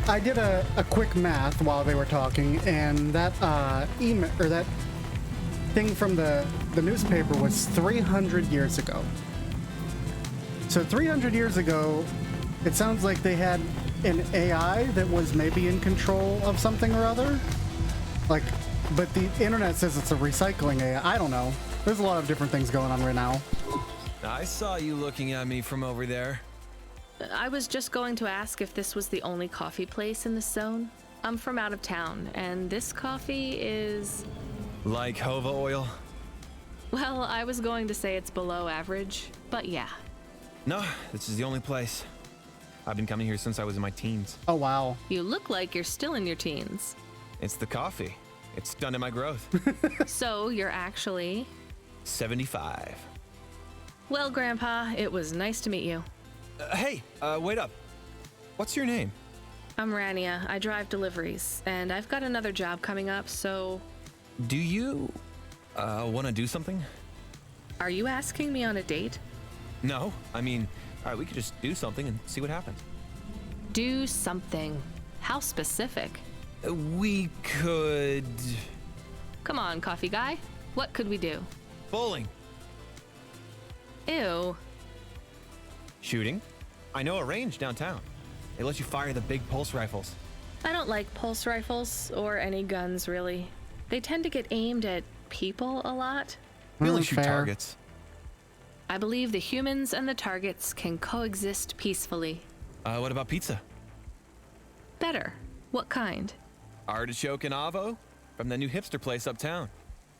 I did a quick math while they were talking, and that email, or that thing from the newspaper was 300 years ago. So 300 years ago, it sounds like they had an AI that was maybe in control of something or other. Like, but the internet says it's a recycling AI. I don't know. There's a lot of different things going on right now. I saw you looking at me from over there. I was just going to ask if this was the only coffee place in this zone. I'm from out of town, and this coffee is... Like Hova oil? Well, I was going to say it's below average, but yeah. No, this is the only place. I've been coming here since I was in my teens. Oh, wow. You look like you're still in your teens. It's the coffee. It's stunted my growth. So you're actually... 75. Well, Grandpa, it was nice to meet you. Hey, wait up. What's your name? I'm Rania. I drive deliveries, and I've got another job coming up, so... Do you, want to do something? Are you asking me on a date? No, I mean, all right, we could just do something and see what happens. Do something. How specific? We could... Come on, coffee guy. What could we do? Bowling. Ew. Shooting. I know a range downtown. It lets you fire the big pulse rifles. I don't like pulse rifles, or any guns, really. They tend to get aimed at people a lot. We only shoot Fair. targets. I believe the humans and the targets can coexist peacefully. What about pizza? Better. What kind? Artichoke and avo from the new hipster place uptown.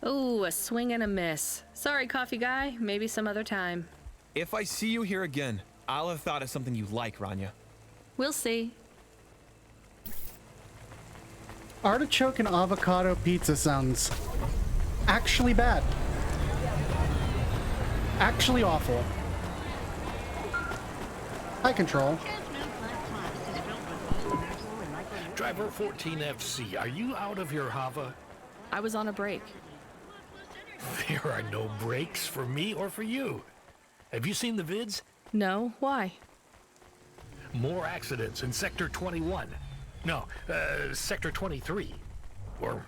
Ooh, a swing and a miss. Sorry, coffee guy. Maybe some other time. If I see you here again, I'll have thought of something you like, Rania. We'll see. Artichoke and avocado pizza sounds actually bad. Actually awful. High control. Driver 14FC, are you out of your Hava? I was on a break. There are no breaks for me or for you. Have you seen the vids? No, why? More accidents in Sector 21. No, Sector 23. Or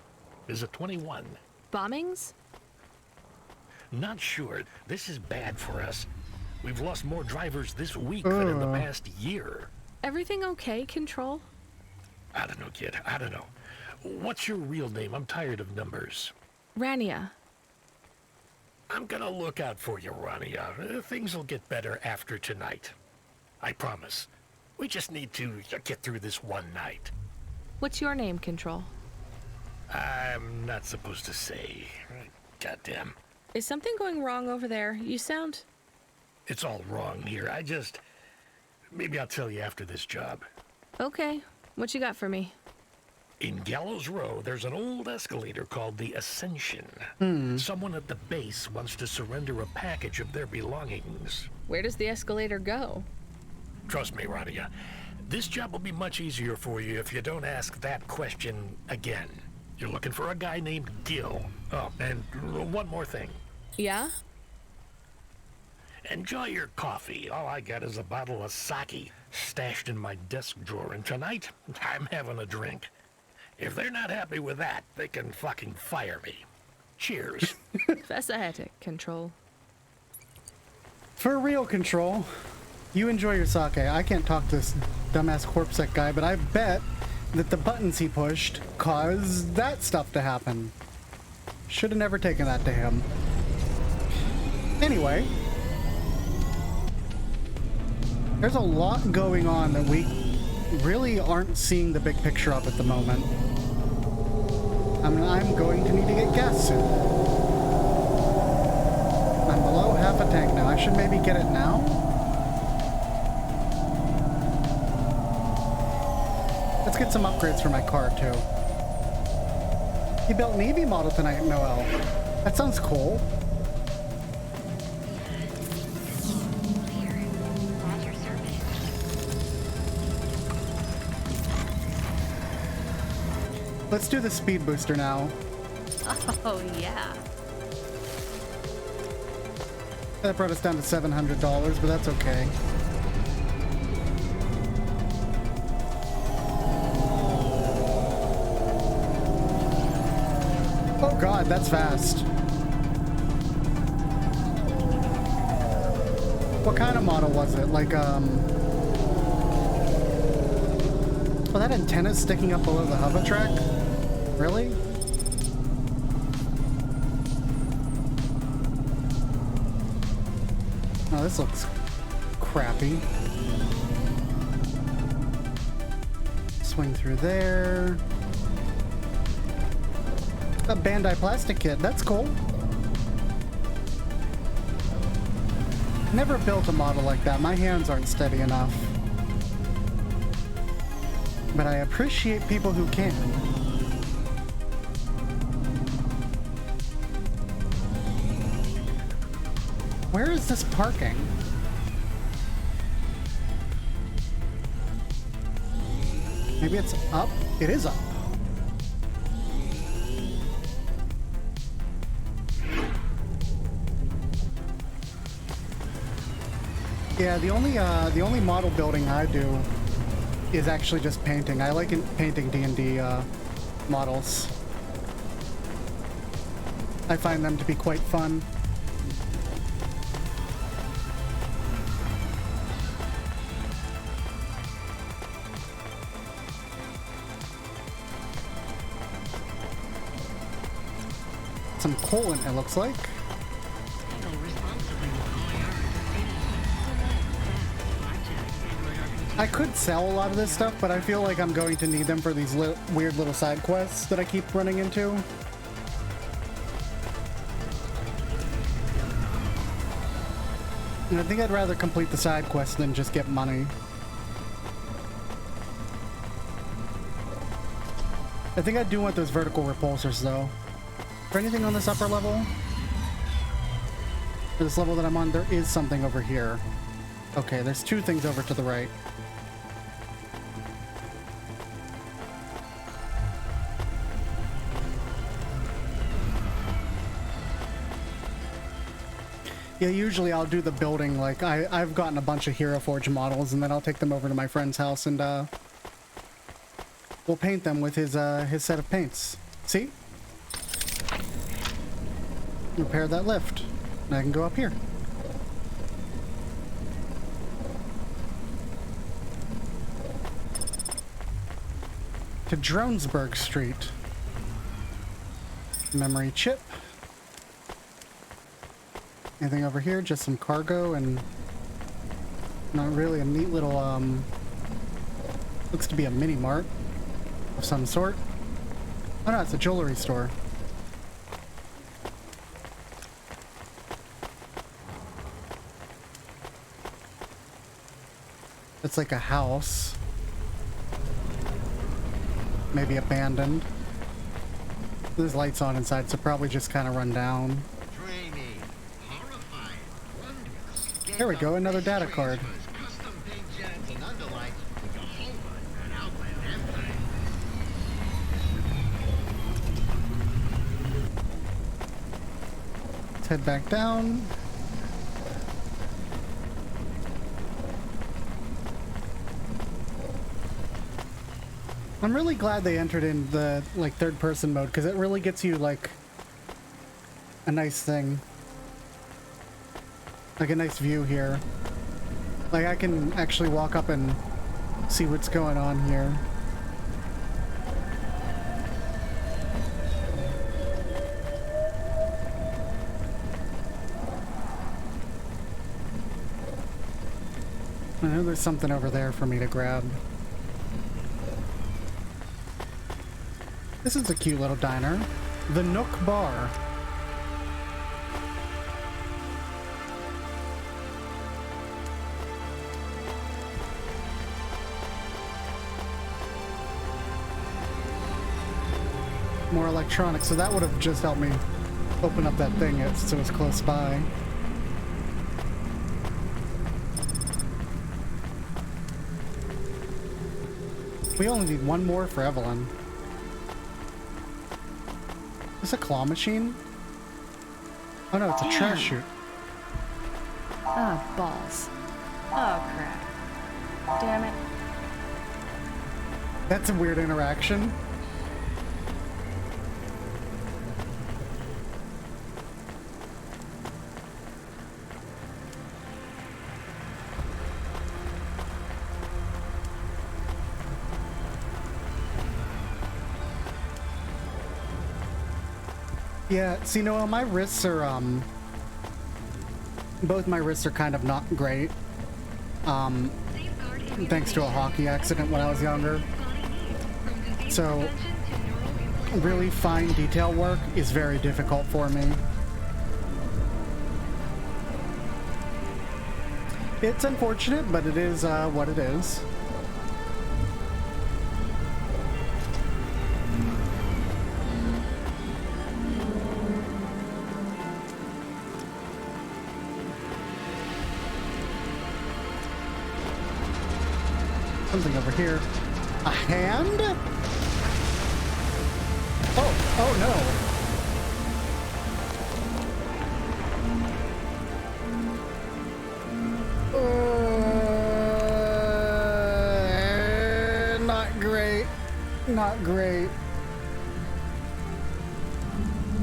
is it 21? Bombings? Not sure. This is bad for us. We've lost more drivers this week than in the past year. Everything okay, Control? I don't know, kid. I don't know. What's your real name? I'm tired of numbers. Rania. I'm gonna look out for you, Rania. Things will get better after tonight. I promise. We just need to get through this one night. What's your name, Control? I'm not supposed to say. Goddamn. Is something going wrong over there? You sound... It's all wrong here. Maybe I'll tell you after this job. Okay. What you got for me? In Gallows Row, there's an old escalator called the Ascension. Someone at the base wants to surrender a package of their belongings. Where does the escalator go? Trust me, Rania. This job will be much easier for you if you don't ask that question again. You're looking for a guy named Gil. Oh, and one more thing. Yeah? Enjoy your coffee. All I got is a bottle of sake stashed in my desk drawer, and tonight, I'm having a drink. If they're not happy with that, they can fucking fire me. Cheers. Fasciatic, Control. For real, Control. You enjoy your sake. I can't talk to this dumbass corpsec guy, but I bet that the buttons he pushed caused that stuff to happen. Should have never taken that to him. Anyway. There's a lot going on that we really aren't seeing the big picture of at the moment. I mean, I'm going to need to get gas soon. I'm below half a tank now. I should maybe get it now. Let's get some upgrades for my car, too. He built an EV model tonight, Noel. That sounds cool. Let's do the speed booster now. Oh, yeah. That brought us down to $700, but that's okay. Oh god, that's fast. What kind of model was it? Like, Oh, that antenna's sticking up below the hover track? Really? Oh, this looks crappy. Swing through there. A Bandai plastic kit, that's cool. Never built a model like that. My hands aren't steady enough. But I appreciate people who can. Where is this parking? Maybe it's up? It is up. Yeah, the only model building I do is actually just painting. I like painting D&D models. I find them to be quite fun. Some coolant, it looks like. I could sell a lot of this stuff, but I feel like I'm going to need them for these weird little side quests that I keep running into. And I think I'd rather complete the side quest than just get money. I think I do want those vertical repulsors, though. For anything on this upper level? For this level that I'm on, there is something over here. Okay, there's two things over to the right. Yeah, usually I'll do the building, like, I've gotten a bunch of Hero Forge models, and then I'll take them over to my friend's house, and, we'll paint them with his set of paints. See? Repair that lift. And I can go up here. To Dronesburg Street. Memory chip. Anything over here? Just some cargo and not really a neat little, looks to be a mini mart of some sort. Oh no, it's a jewelry store. It's like a house. Maybe abandoned. There's lights on inside, so probably just kind of run down. There we go, another data card. Let's head back down. I'm really glad they entered in the, like, third-person mode, because it really gets you, like, a nice thing. Like, a nice view here. Like, I can actually walk up and see what's going on here. I know there's something over there for me to grab. This is a cute little diner. The Nook Bar. More electronics, so that would have just helped me open up that thing so it's close by. We only need one more for Evelyn. Is this a claw machine? Oh no, it's a trash chute. Oh, balls. Oh, crap. Damn it. That's a weird interaction. Yeah, see, Noel, my wrists are, both my wrists are kind of not great. Thanks to a hockey accident when I was younger. So, really fine detail work is very difficult for me. It's unfortunate, but it is, what it is. Something over here. A hand? Oh no. Not great. Not great.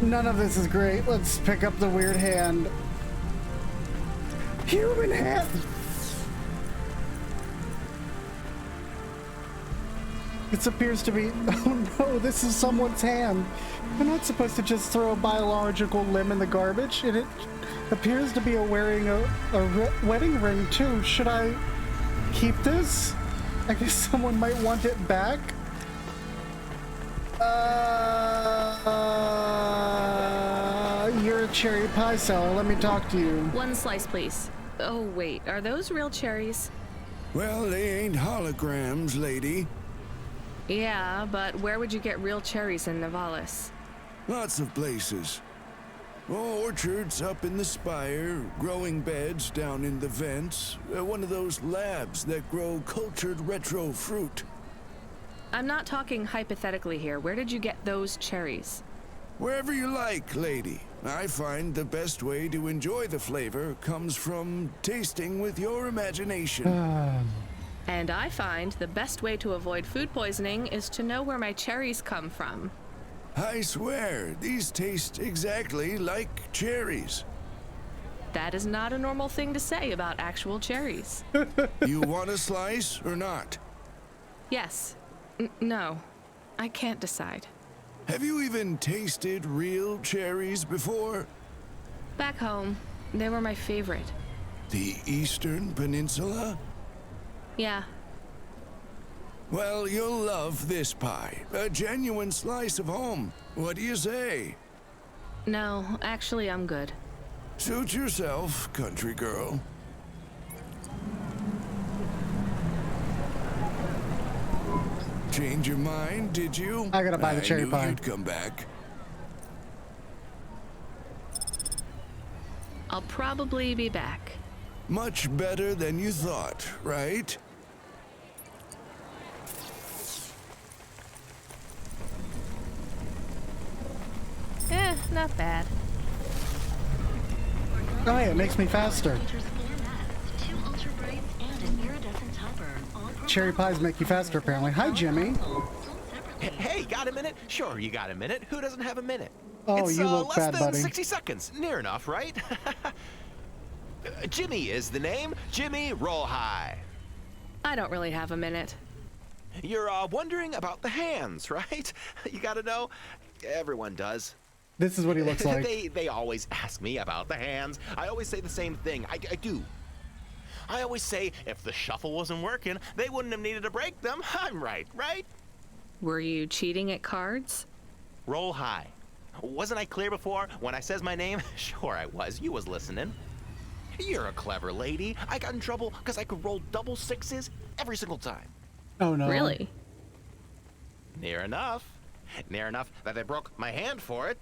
None of this is great. Let's pick up the weird hand. Human hand! It appears to be... Oh no, this is someone's hand. I'm not supposed to just throw a biological limb in the garbage. And it appears to be wearing a wedding ring too. Should I keep this? I guess someone might want it back. You're a cherry pie seller. Let me talk to you. One slice, please. Oh, wait. Are those real cherries? Well, they ain't holograms, lady. Yeah, but where would you get real cherries in Navalis? Lots of places. Orchards up in the spire, growing beds down in the vents, one of those labs that grow cultured retro fruit. I'm not talking hypothetically here. Where did you get those cherries? Wherever you like, lady. I find the best way to enjoy the flavor comes from tasting with your imagination. And I find the best way to avoid food poisoning is to know where my cherries come from. I swear, these taste exactly like cherries. That is not a normal thing to say about actual cherries. You want a slice or not? Yes. No. I can't decide. Have you even tasted real cherries before? Back home, they were my favorite. The Eastern Peninsula? Yeah. Well, you'll love this pie. A genuine slice of home. What do you say? No, actually, I'm good. Suit yourself, country girl. Change your mind, did you? I gotta buy the cherry pie. You'd come back. I'll probably be back. Much better than you thought, right? Not bad. Oh yeah, it makes me faster. Cherry pies make you faster, apparently. Hi, Jimmy. Hey, got a minute? Sure, you got a minute. Who doesn't have a minute? Oh, It's you look less bad, than buddy. 60 seconds. Near enough, right? Jimmy is the name. Jimmy, roll high. I don't really have a minute. You're wondering about the hands, right? You gotta know. Everyone does. This is what he looks like. They always ask me about the hands. I always say the same thing. I do. I always say if the shuffle wasn't working, they wouldn't have needed to break them. I'm right? Were you cheating at cards? Roll high. Wasn't I clear before when I says my name? Sure I was. You was listening. You're a clever lady. I got in trouble because I could roll double sixes every single time. Oh no. Really? Near enough. Near enough that they broke my hand for it.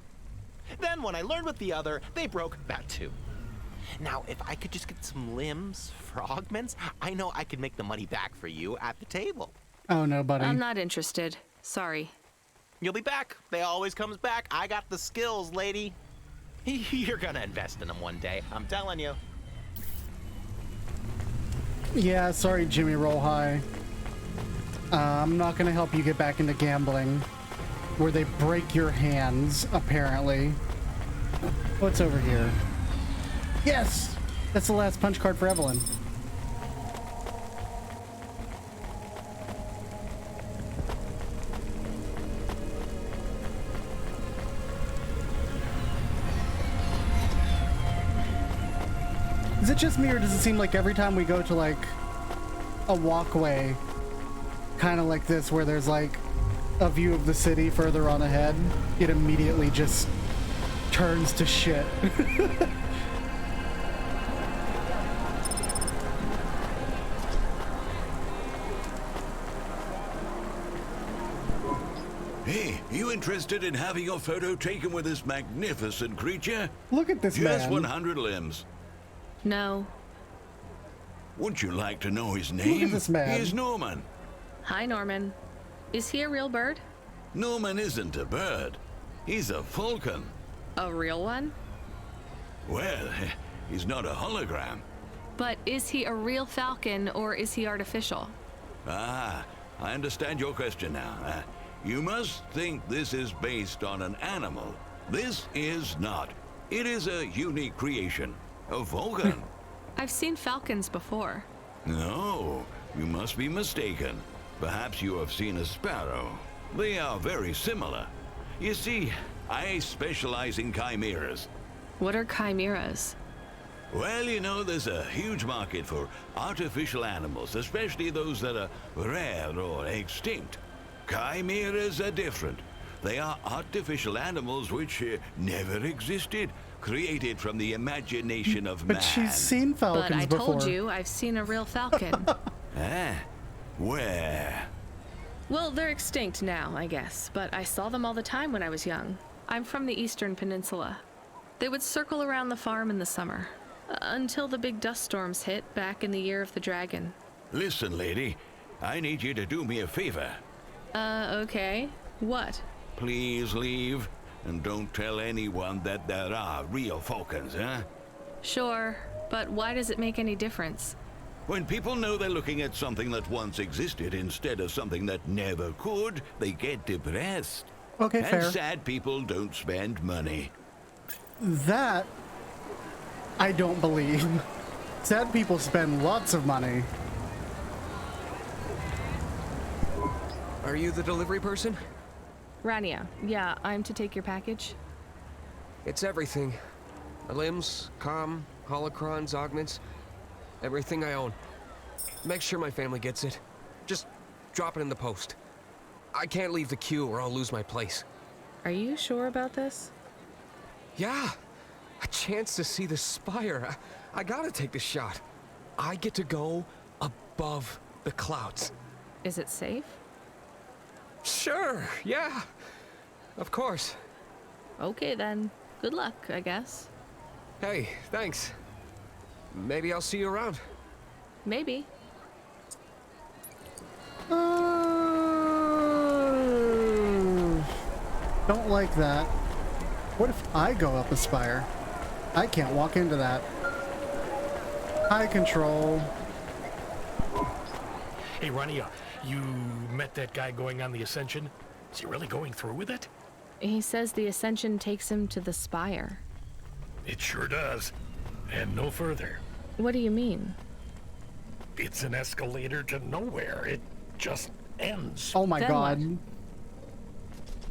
Then when I learned with the other, they broke that too. Now, if I could just get some limbs for augments, I know I could make the money back for you at the table. Oh no, buddy. I'm not interested. Sorry. You'll be back. They always comes back. I got the skills, lady. You're gonna invest in them one day. I'm telling you. Yeah, sorry, Jimmy Roll High. I'm not gonna help you get back into gambling, where they break your hands, apparently. What's over here? Yes! That's the last punch card for Evelyn. Is it just me, or does it seem like every time we go to like a walkway kind of like this where there's like a view of the city further on ahead, it immediately just turns to shit? Hey, you interested in having your photo taken with this magnificent creature? Look at this Just man. 100 limbs. No. Wouldn't you like to know his name? Look at this man. He's Norman. Hi, Norman. Is he a real bird? Norman isn't a bird. He's a falcon. A real one? Well, he's not a hologram. But is he a real falcon or is he artificial? Ah, I understand your question now. You must think this is based on an animal. This is not. It is a unique creation. A falcon. I've seen falcons before. No, you must be mistaken. Perhaps you have seen a sparrow. They are very similar. You see, I specialize in chimeras. What are chimeras? Well, you know, there's a huge market for artificial animals, especially those that are rare or extinct. Chimeras are different. They are artificial animals which never existed, created from the imagination of man. But she's seen falcons But I before. told you I've seen a real falcon. Where? Well, they're extinct now, I guess, but I saw them all the time when I was young. I'm from the Eastern Peninsula. They would circle around the farm in the summer, until the big dust storms hit back in the year of the dragon. Listen, lady, I need you to do me a favor. Okay. What? Please leave, and don't tell anyone that there are real falcons, huh? Sure, but why does it make any difference? When people know they're looking at something that once existed instead of something that never could, they get depressed. Okay, and fair. sad people don't spend money. That I don't believe. Sad people spend lots of money. Are you the delivery person? Rania, yeah, I'm to take your package. It's everything. My limbs, comm, holocrons, augments, everything I own. Make sure my family gets it. Just drop it in the post. I can't leave the queue or I'll lose my place. Are you sure about this? Yeah, a chance to see the spire. I gotta take the shot. I get to go above the clouds. Is it safe? Sure, yeah. Of course. Okay then. Good luck, I guess. Hey, thanks. Maybe I'll see you around. Maybe. Don't like that. What if I go up a spire? I can't walk into that. High control. Hey, Rania, you met that guy going on the Ascension? Is he really going through with it? He says the Ascension takes him to the spire. It sure does. And no further. What do you mean? It's an escalator to nowhere. It just ends. Oh my Then god. what?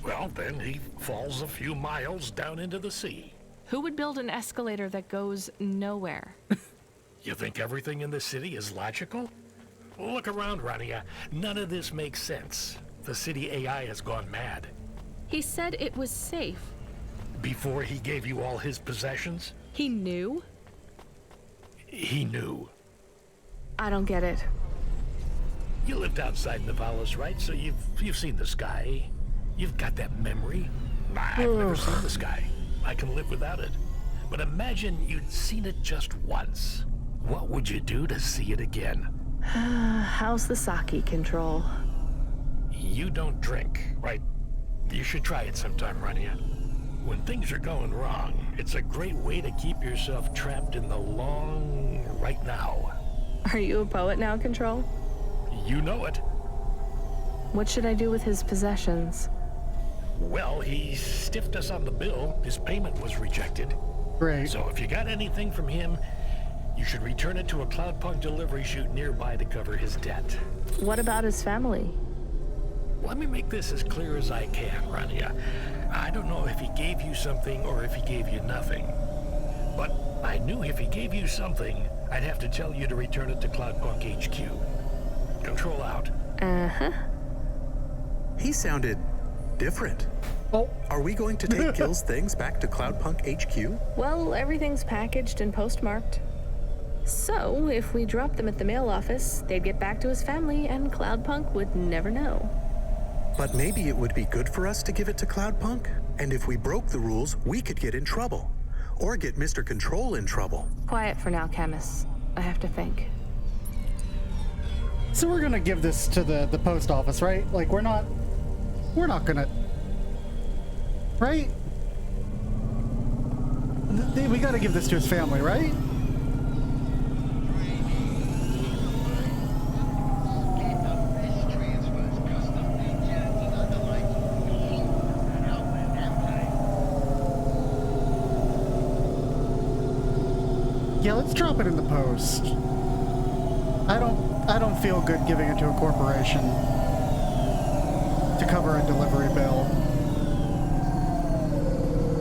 Well, then he falls a few miles down into the sea. Who would build an escalator that goes nowhere? You think everything in the city is logical? Look around, Rania. None of this makes sense. The city AI has gone mad. He said it was safe. Before he gave you all his possessions, He knew? he knew. I don't get it. You lived outside Nivalis, right? So you've seen the sky. You've got that memory. I've never seen the sky. I can live without it. But imagine you'd seen it just once. What would you do to see it again? How's the sake control? You don't drink, right? You should try it sometime, Rania. When things are going wrong, it's a great way to keep yourself trapped in the long right now. Are you a poet now, Control? You know it. What should I do with his possessions? Well, he stiffed us on the bill. His payment was rejected. Great. So if you got anything from him, you should return it to a Cloudpunk delivery chute nearby to cover his debt. What about his family? Let me make this as clear as I can, Rania. I don't know if he gave you something or if he gave you nothing. But I knew if he gave you something, I'd have to tell you to return it to Cloudpunk HQ. Control out. Uh-huh. He sounded different. Oh. Are we going to take Gil's things back to Cloudpunk HQ? Well, everything's packaged and postmarked. So, if we drop them at the mail office, they'd get back to his family and Cloudpunk would never know. But maybe it would be good for us to give it to Cloudpunk? And if we broke the rules, we could get in trouble. Or get Mr. Control in trouble. Quiet for now, Camus. I have to think. So we're gonna give this to the post office, right? Like we're not gonna, right? We gotta give this to his family, right? Yeah, let's drop it in the post. I don't feel good giving it to a corporation to cover a delivery bill.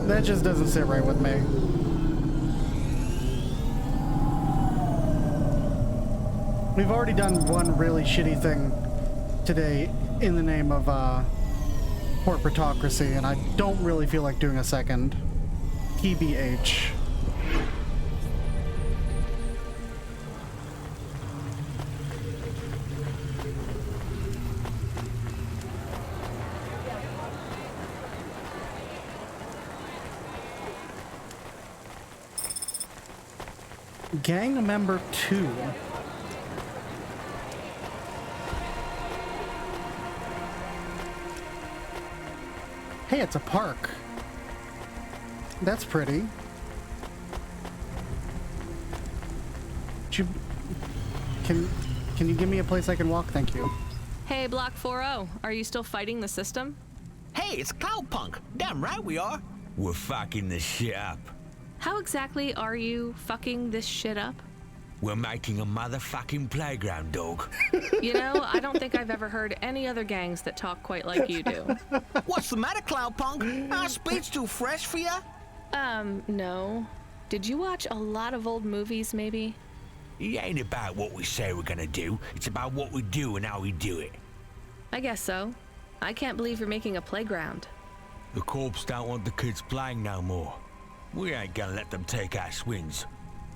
That just doesn't sit right with me. We've already done one really shitty thing today in the name of corporatocracy, and I don't really feel like doing a second. TBH. Gang member 2. Hey, it's a park. That's pretty. Can you give me a place I can walk? Thank you. Hey, Block 40, are you still fighting the system? Hey, it's Cloudpunk. Damn right we are. We're fucking this shit up. How exactly are you fucking this shit up? We're making a motherfucking playground, dog. You know, I don't think I've ever heard any other gangs that talk quite like you do. What's the matter, Cloudpunk? Our speech too fresh for ya? No. Did you watch a lot of old movies, maybe? It ain't about what we say we're gonna do. It's about what we do and how we do it. I guess so. I can't believe you're making a playground. The corps don't want the kids playing no more. We ain't gonna let them take our swings.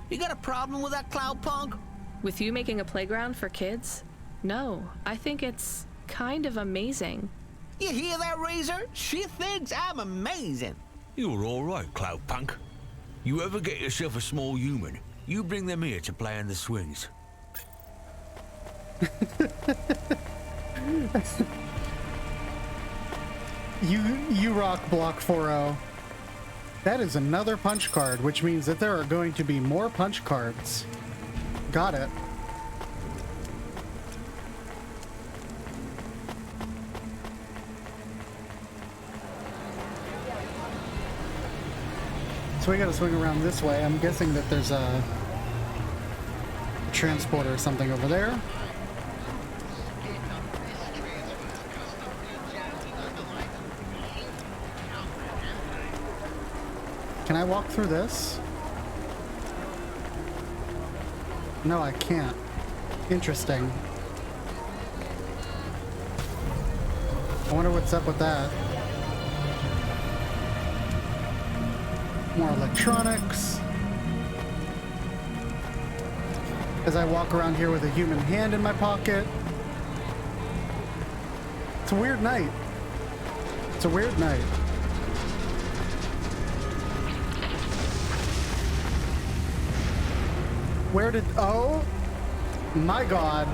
You got a problem with that, Cloudpunk? With you making a playground for kids? No, I think it's kind of amazing. You hear that, Razor? She thinks I'm amazing. You're all right, Cloudpunk. You ever get yourself a small human, you bring them here to play on the swings. You rock, Block 40. That is another punch card, which means that there are going to be more punch cards. Got it. So we gotta swing around this way. I'm guessing that there's a transporter or something over there. Can I walk through this? No, I can't. Interesting. I wonder what's up with that. More electronics. As I walk around here with a human hand in my pocket. It's a weird night. It's a weird night. Where did... Oh, my God.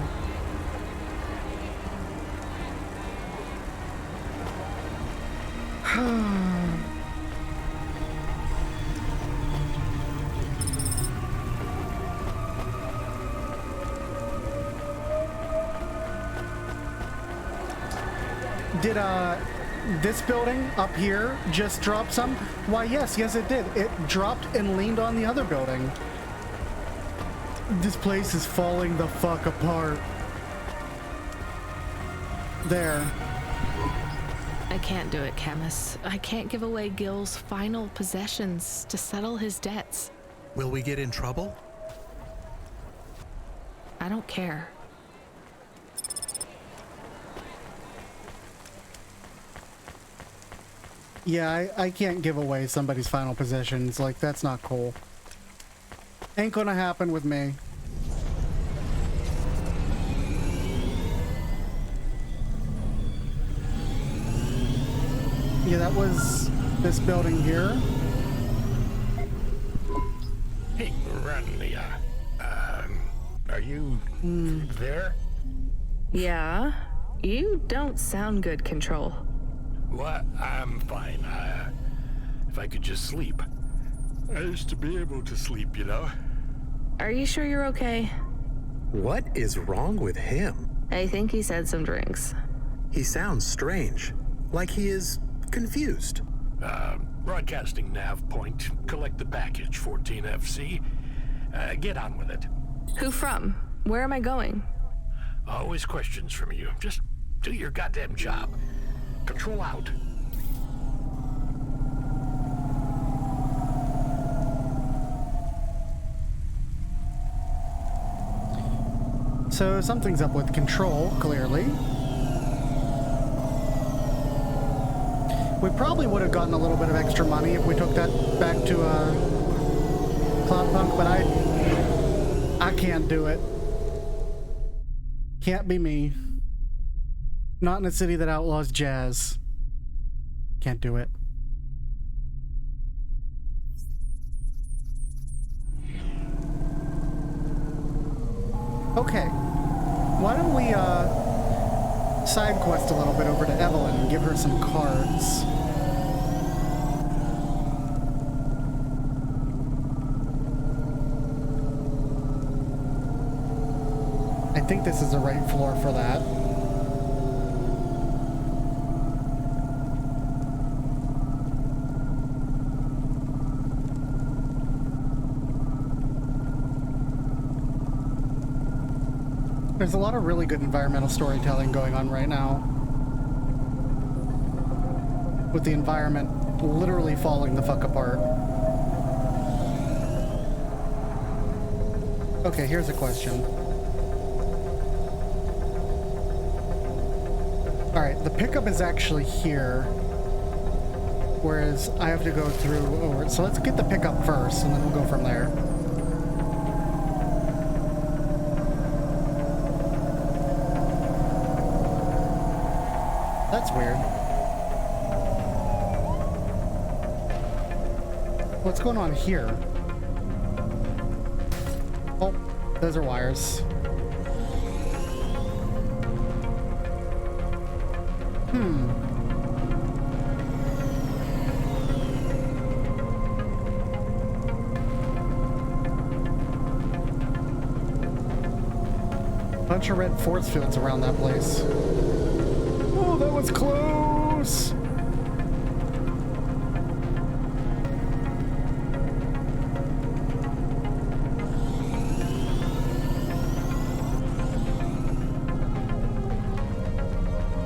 Did, this building up here just drop some? Why, yes, it did. It dropped and leaned on the other building. This place is falling the fuck apart. There. I can't do it, Camus. I can't give away Gil's final possessions to settle his debts. Will we get in trouble? I don't care. Yeah, I can't give away somebody's final possessions. Like, that's not cool. Ain't gonna happen with me. Yeah, that was this building here. Hey, Ranlia. Are you there? Yeah? You don't sound good, Control. What? I'm fine. If I could just sleep. I used to be able to sleep, you know? Are you sure you're okay? What is wrong with him? I think he said some drinks. He sounds strange, like he is confused. Broadcasting nav point. Collect the package, 14FC. Get on with it. Who from? Where am I going? Always questions from you. Just do your goddamn job. Control out. So something's up with Control, clearly. We probably would have gotten a little bit of extra money if we took that back to Cloudpunk, but I can't do it. Can't be me. Not in a city that outlaws jazz. Can't do it. Okay. Why don't we side quest a little bit over to Evelyn and give her some cards. I think this is the right floor for that. There's a lot of really good environmental storytelling going on right now. With the environment literally falling the fuck apart. Okay, here's a question. Alright, the pickup is actually here. Whereas I have to go through over. So let's get the pickup first and then we'll go from there. That's weird. What's going on here? Oh, those are wires. Bunch of red force fields around that place. Oh, that was close!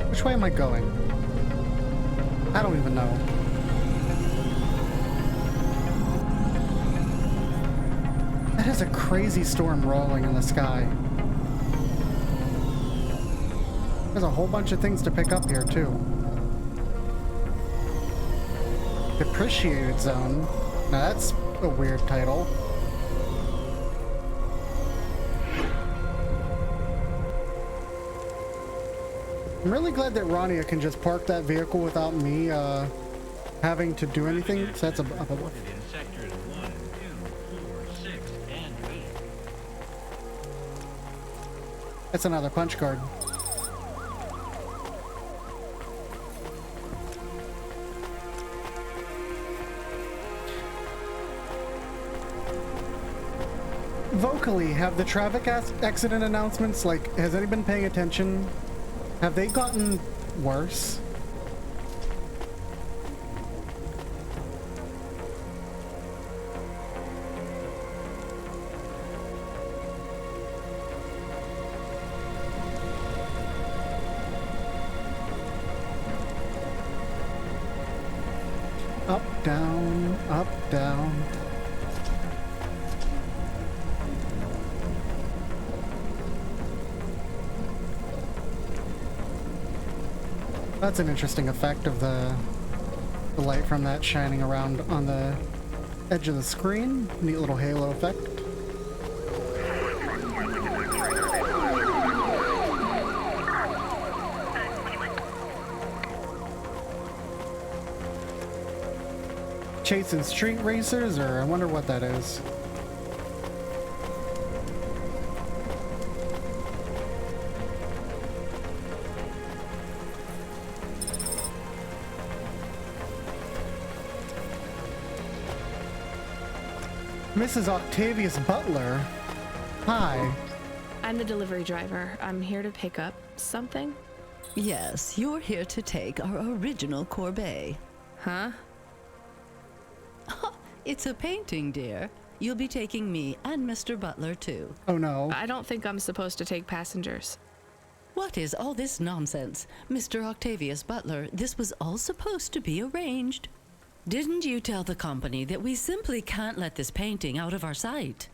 Which way am I going? I don't even know. That is a crazy storm rolling in the sky. There's a whole bunch of things to pick up here, too. Depreciated Zone. Now that's a weird title. I'm really glad that Rania can just park that vehicle without me having to do anything. So that's a that's another punch card. Vocally, have the traffic accident announcements, like, has anyone been paying attention? Have they gotten worse? Up, down, up, down. That's an interesting effect of the light from that shining around on the edge of the screen. Neat little halo effect. Chasing street racers, or I wonder what that is. Mrs. Octavius Butler. Hi. I'm the delivery driver. I'm here to pick up something. Yes, you're here to take our original corbeille. Huh? It's a painting, dear. You'll be taking me and Mr. Butler, too. Oh, no. I don't think I'm supposed to take passengers. What is all this nonsense? Mr. Octavius Butler, this was all supposed to be arranged. Didn't you tell the company that we simply can't let this painting out of our sight?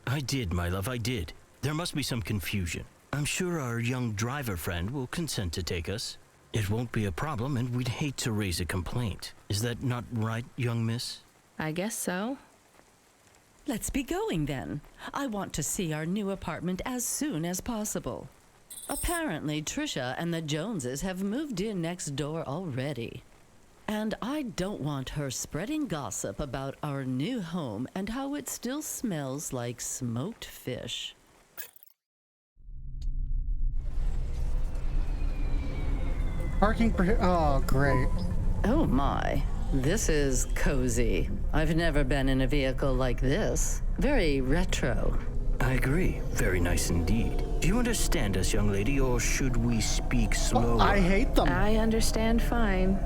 I did, my love, I did. There must be some confusion. I'm sure our young driver friend will consent to take us. It won't be a problem, and we'd hate to raise a complaint. Is that not right, young miss? I guess so. Let's be going then. I want to see our new apartment as soon as possible. Apparently, Trisha and the Joneses have moved in next door already. And I don't want her spreading gossip about our new home and how it still smells like smoked fish. Oh, great. Oh my. This is cozy. I've never been in a vehicle like this. Very retro. I agree. Very nice indeed. Do you understand us, young lady, or should we speak slower? I hate them. I understand fine.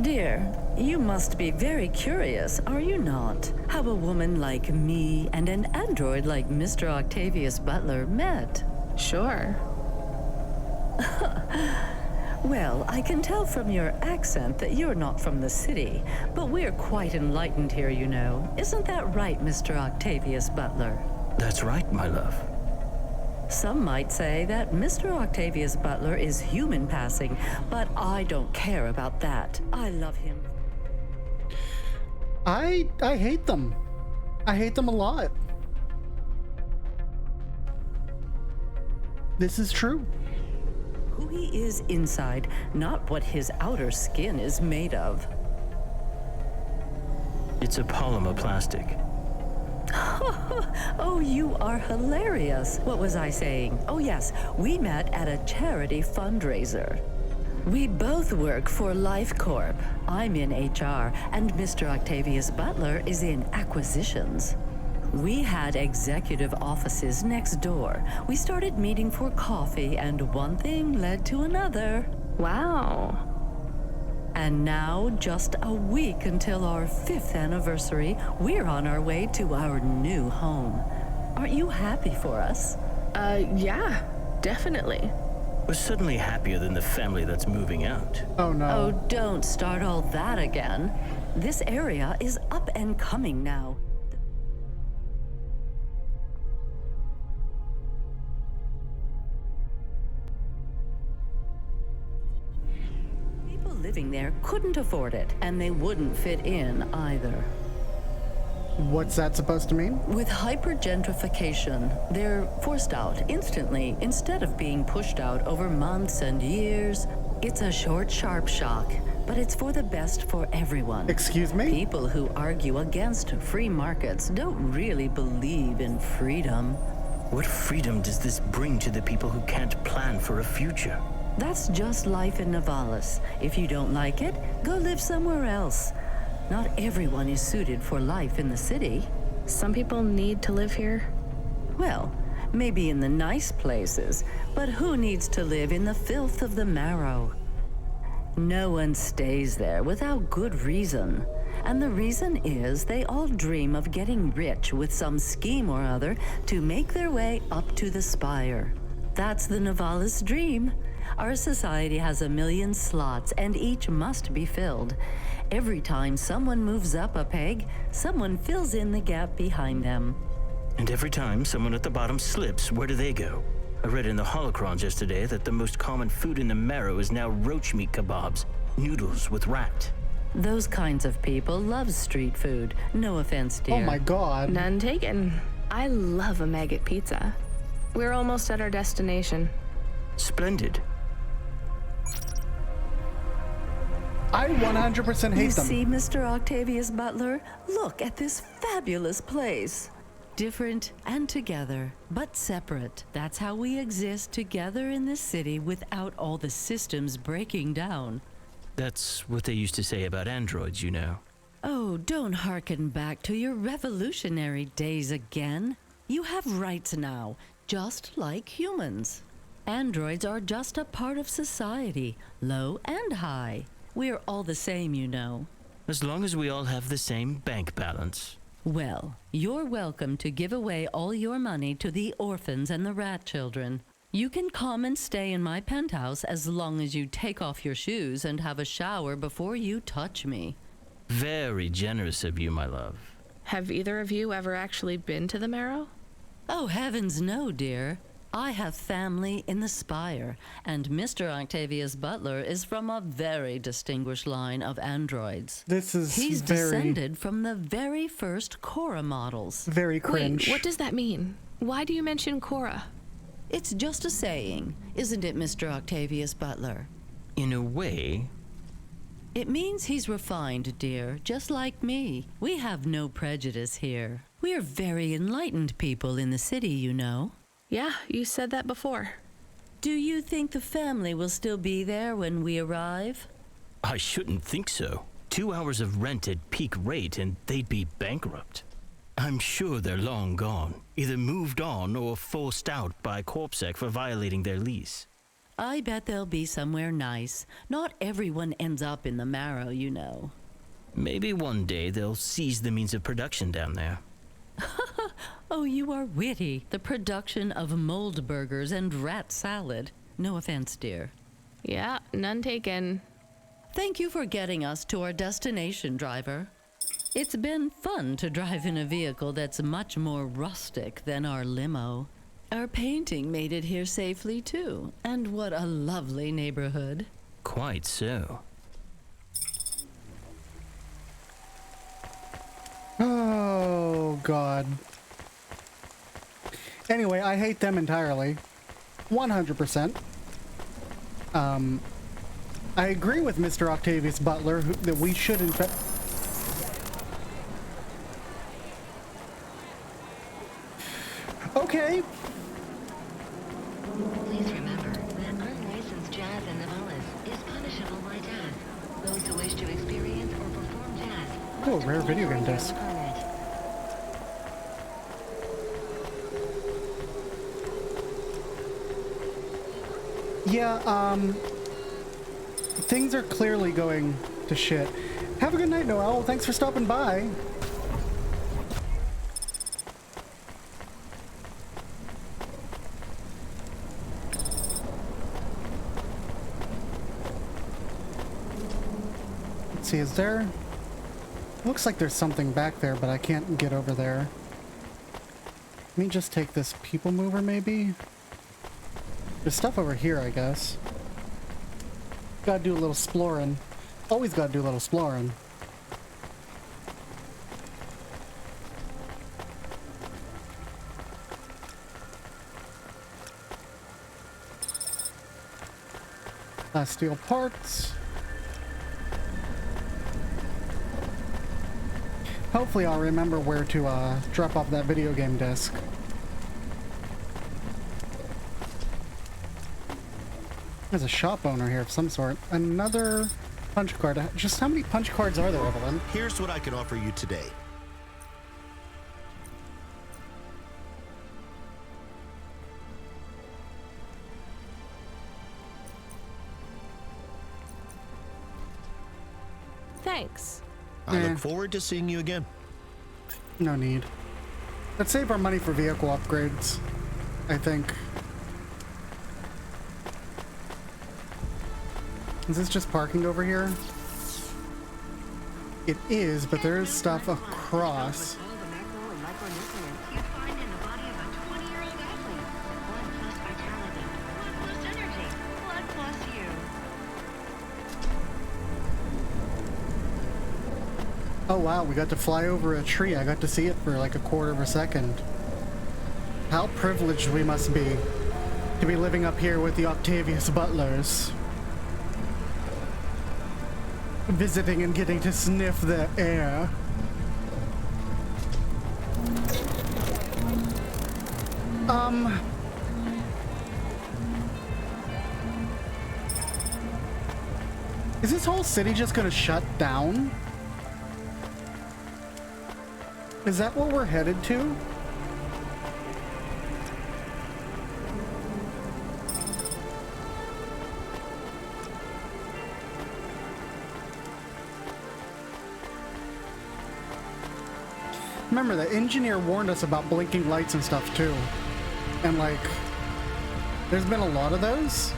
Dear, you must be very curious, are you not? How a woman like me and an android like Mr. Octavius Butler met. Sure. Well, I can tell from your accent that you're not from the city, but we're quite enlightened here, you know. Isn't that right, Mr. Octavius Butler? That's right, my love. Some might say that Mr. Octavius Butler is human passing, but I don't care about that. I love him. I hate them. I hate them a lot. This is true. Who he is inside, not what his outer skin is made of. It's a polymer plastic. Oh, you are hilarious. What was I saying? Oh, yes, we met at a charity fundraiser. We both work for Life Corp. I'm in HR, and Mr. Octavius Butler is in acquisitions. We had executive offices next door. We started meeting for coffee, and one thing led to another. Wow. And now, just a week until our 5th anniversary, we're on our way to our new home. Aren't you happy for us? Yeah, definitely. We're suddenly happier than the family that's moving out. Oh, no. Oh, don't start all that again. This area is up and coming now. Living there couldn't afford it, and they wouldn't fit in either. What's that supposed to mean? With hypergentrification, they're forced out instantly instead of being pushed out over months and years. It's a short, sharp shock, but it's for the best for everyone. Excuse me? People who argue against free markets don't really believe in freedom. What freedom does this bring to the people who can't plan for a future? That's just life in Navalis. If you don't like it, go live somewhere else. Not everyone is suited for life in the city. Some people need to live here. Well, maybe in the nice places, but who needs to live in the filth of the marrow? No one stays there without good reason. And the reason is they all dream of getting rich with some scheme or other to make their way up to the spire. That's the Navalis dream. Our society has 1 million slots, and each must be filled. Every time someone moves up a peg, someone fills in the gap behind them. And every time someone at the bottom slips, where do they go? I read in the holocrons yesterday that the most common food in the marrow is now roach meat kebabs, noodles with rat. Those kinds of people love street food. No offense, dear. Oh my god. None taken. I love a maggot pizza. We're almost at our destination. Splendid. I 100% hate you them. See, Mr. Octavius Butler? Look at this fabulous place. Different and together, but separate. That's how we exist together in this city without all the systems breaking down. That's what they used to say about androids, you know. Oh, don't hearken back to your revolutionary days again. You have rights now, just like humans. Androids are just a part of society, low and high. We're all the same, you know. As long as we all have the same bank balance. Well, you're welcome to give away all your money to the orphans and the rat children. You can come and stay in my penthouse as long as you take off your shoes and have a shower before you touch me. Very generous of you, my love. Have either of you ever actually been to the Marrow? Oh, heavens no, dear. I have family in the Spire, and Mr. Octavius Butler is from a very distinguished line of androids. He's descended from the very first Cora models. Very cringe. Wait, what does that mean? Why do you mention Cora? It's just a saying, isn't it, Mr. Octavius Butler? In a way. It means he's refined, dear, just like me. We have no prejudice here. We're very enlightened people in the city, you know. Yeah, you said that before. Do you think the family will still be there when we arrive? I shouldn't think so. 2 hours of rent at peak rate and they'd be bankrupt. I'm sure they're long gone, either moved on or forced out by CorpSec for violating their lease. I bet they'll be somewhere nice. Not everyone ends up in the Marrow, you know. Maybe one day they'll seize the means of production down there. Oh, you are witty. The production of mold burgers and rat salad. No offense, dear. Yeah, none taken. Thank you for getting us to our destination, driver. It's been fun to drive in a vehicle that's much more rustic than our limo. Our painting made it here safely, too. And what a lovely neighborhood. Quite so. Oh, God. Anyway, I hate them entirely. 100%. I agree with Mr. Octavius Butler that we should, in fact... Okay. Please remember that unlicensed jazz in Novellas is punishable by death. Those who wish to experience or perform jazz Oh, rare video game disc. Yeah, things are clearly going to shit. Have a good night, Noel. Thanks for stopping by. Let's see, is there... Looks like there's something back there, but I can't get over there. Let me just take this people mover, maybe? There's stuff over here, I guess. Gotta do a little exploring. Always gotta do a little exploring. Steel parts. Hopefully I'll remember where to drop off that video game disc. There's a shop owner here of some sort. Another punch card. Just how many punch cards are there, Evelyn? Here's what I can offer you today. Thanks. I look forward to seeing you again. No need. Let's save our money for vehicle upgrades, I think. Is this just parking over here? It is, but there is stuff across. Oh wow, we got to fly over a tree. I got to see it for like a quarter of a second. How privileged we must be to be living up here with the Octavius Butlers. Visiting and getting to sniff the air. Is this whole city just gonna shut down? Is that what we're headed to? Remember, the engineer warned us about blinking lights and stuff too. And like, there's been a lot of those.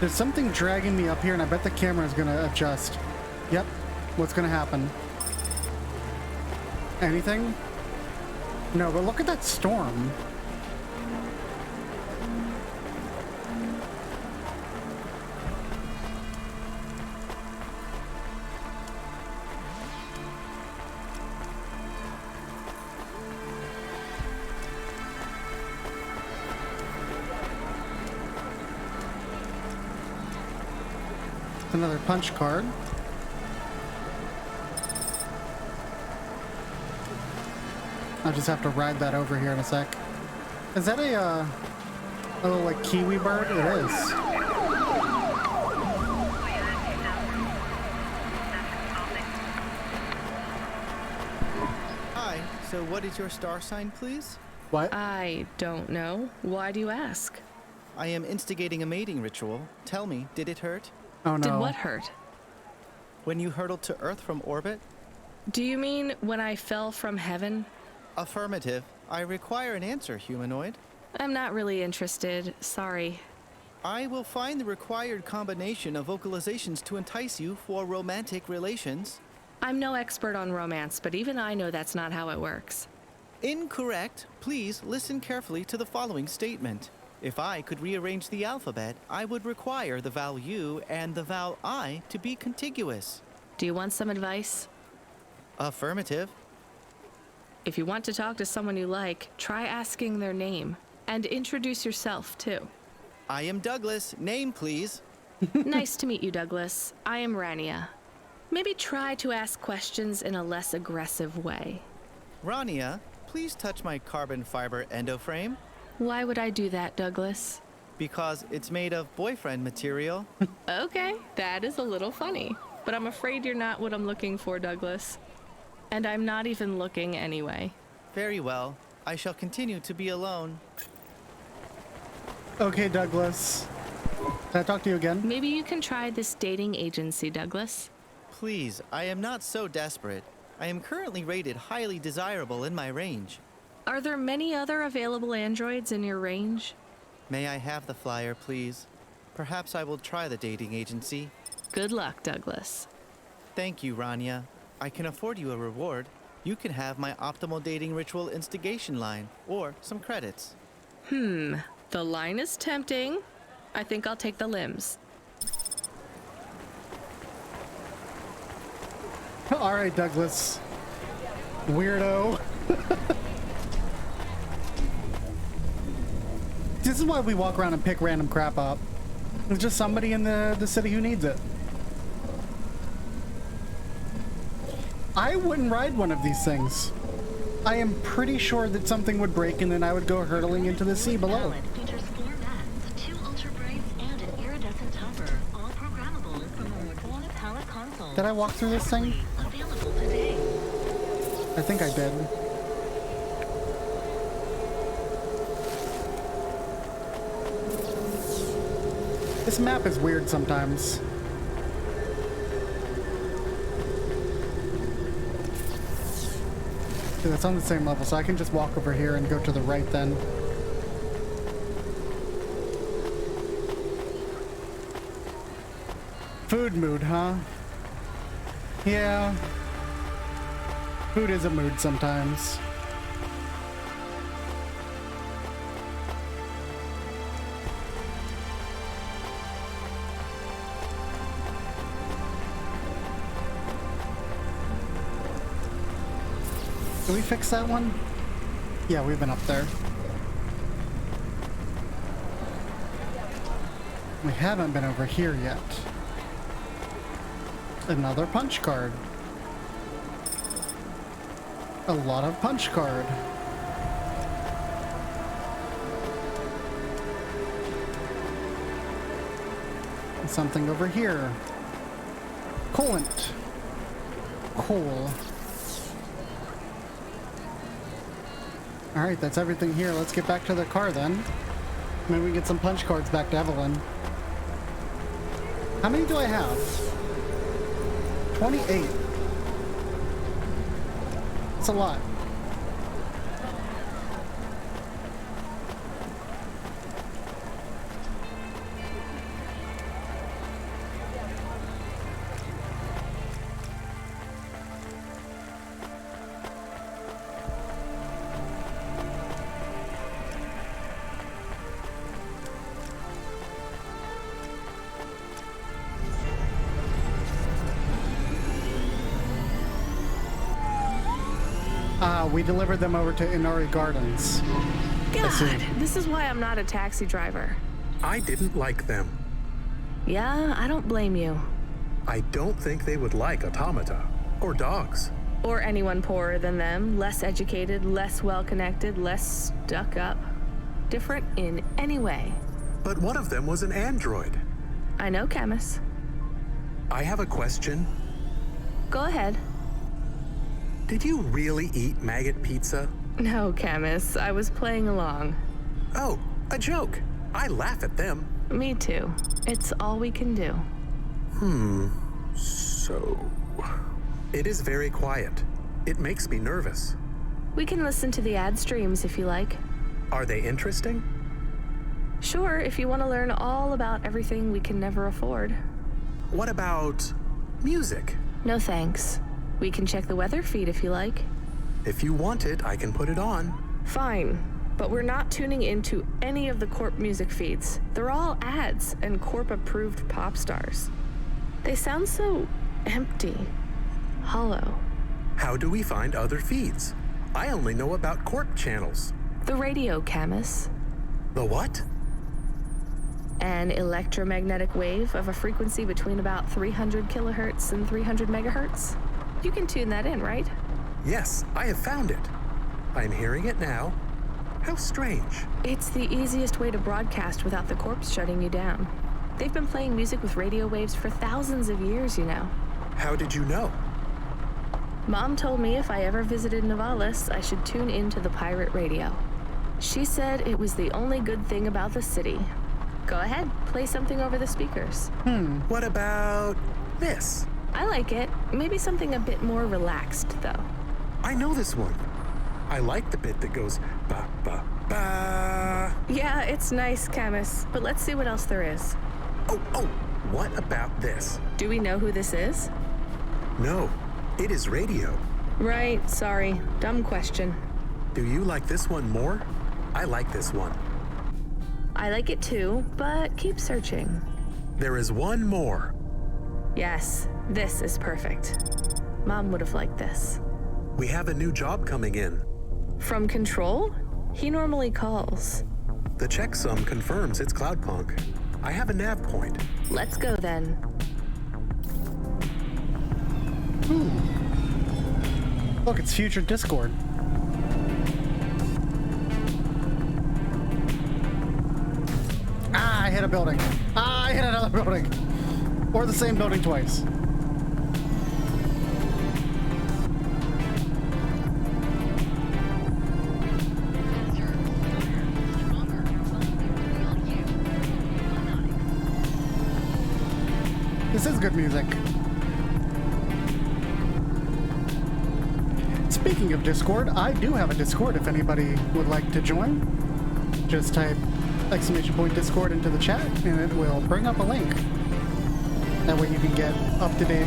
There's something dragging me up here, and I bet the camera is gonna adjust. Yep. What's gonna happen? Anything? No, but look at that storm. Another punch card. I'll just have to ride that over here in a sec. Is that a little like kiwi bird? It is. Hi, so what is your star sign, please? What? I don't know. Why do you ask? I am instigating a mating ritual. Tell me, did it hurt? Oh no. Did what hurt? When you hurtled to Earth from orbit? Do you mean when I fell from heaven? Affirmative. I require an answer, humanoid. I'm not really interested. Sorry. I will find the required combination of vocalizations to entice you for romantic relations. I'm no expert on romance, but even I know that's not how it works. Incorrect. Please listen carefully to the following statement. If I could rearrange the alphabet, I would require the vowel U and the vowel I to be contiguous. Do you want some advice? Affirmative. If you want to talk to someone you like, try asking their name. And introduce yourself, too. I am Douglas. Name, please. Nice to meet you, Douglas. I am Rania. Maybe try to ask questions in a less aggressive way. Rania, please touch my carbon fiber endoframe. Why would I do that, Douglas? Because it's made of boyfriend material. Okay, that is a little funny. But I'm afraid you're not what I'm looking for, Douglas. And I'm not even looking anyway. Very well. I shall continue to be alone. Okay, Douglas. Can I talk to you again? Maybe you can try this dating agency, Douglas. Please, I am not so desperate. I am currently rated highly desirable in my range. Are there many other available androids in your range? May I have the flyer, please? Perhaps I will try the dating agency. Good luck, Douglas. Thank you, Rania. I can afford you a reward. You can have my optimal dating ritual instigation line, or some credits. The line is tempting. I think I'll take the limbs. All right, Douglas. Weirdo. This is why we walk around and pick random crap up. There's just somebody in the city who needs it. I wouldn't ride one of these things. I am pretty sure that something would break and then I would go hurtling into the sea below. Features 4 bands, 2 ultra brights, and an iridescent topper, all programmable from a Morgana palette console. Did I walk through this thing? Available today. I think I did. This map is weird sometimes. Okay, that's on the same level, so I can just walk over here and go to the right then. Food mood, huh? Yeah. Food is a mood sometimes. Did we fix that one? Yeah, we've been up there. We haven't been over here yet. Another punch card. A lot of punch card. Something over here. Coolant. Coal. Alright, that's everything here. Let's get back to the car then. Maybe we can get some punch cards back to Evelyn. How many do I have? 28. That's a lot. We delivered them over to Inari Gardens. God, this is why I'm not a taxi driver. I didn't like them. Yeah, I don't blame you. I don't think they would like automata or dogs. Or anyone poorer than them, less educated, less well-connected, less stuck up. Different in any way. But one of them was an android. I know, Camus. I have a question. Go ahead. Did you really eat maggot pizza? No, Camus. I was playing along. Oh, a joke. I laugh at them. Me too. It's all we can do. So... It is very quiet. It makes me nervous. We can listen to the ad streams if you like. Are they interesting? Sure, if you want to learn all about everything we can never afford. What about music? No thanks. We can check the weather feed if you like. If you want it, I can put it on. Fine, but we're not tuning into any of the Corp music feeds. They're all ads and Corp-approved pop stars. They sound so empty, hollow. How do we find other feeds? I only know about Corp channels. The radio, Camus. The what? An electromagnetic wave of a frequency between about 300 kilohertz and 300 megahertz. You can tune that in, right? Yes, I have found it. I'm hearing it now. How strange. It's the easiest way to broadcast without the Corps shutting you down. They've been playing music with radio waves for thousands of years, you know. How did you know? Mom told me if I ever visited Novalis, I should tune into the pirate radio. She said it was the only good thing about the city. Go ahead, play something over the speakers. What about this? I like it. Maybe something a bit more relaxed, though. I know this one. I like the bit that goes ba ba ba. Yeah, it's nice, Camus, but let's see what else there is. Oh, what about this? Do we know who this is? No, it is radio. Right, sorry. Dumb question. Do you like this one more? I like this one. I like it too, but keep searching. There is one more. Yes, this is perfect. Mom would have liked this. We have a new job coming in. From Control? He normally calls. The checksum confirms it's Cloudpunk. I have a nav point. Let's go then. Look, it's Future Discord. I hit a building. I hit another building. Or the same building twice. This is good music. Speaking of Discord, I do have a Discord if anybody would like to join. Just type !Discord into the chat and it will bring up a link. That way you can get up-to-date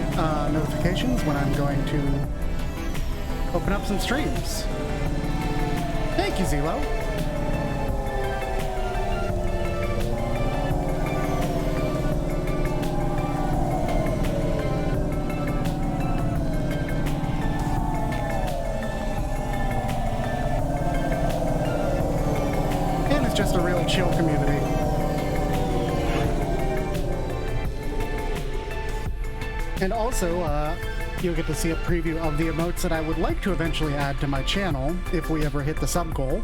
notifications when I'm going to open up some streams. Thank you, Zelo. And it's just a real chill community. And also, you'll get to see a preview of the emotes that I would like to eventually add to my channel if we ever hit the sub goal.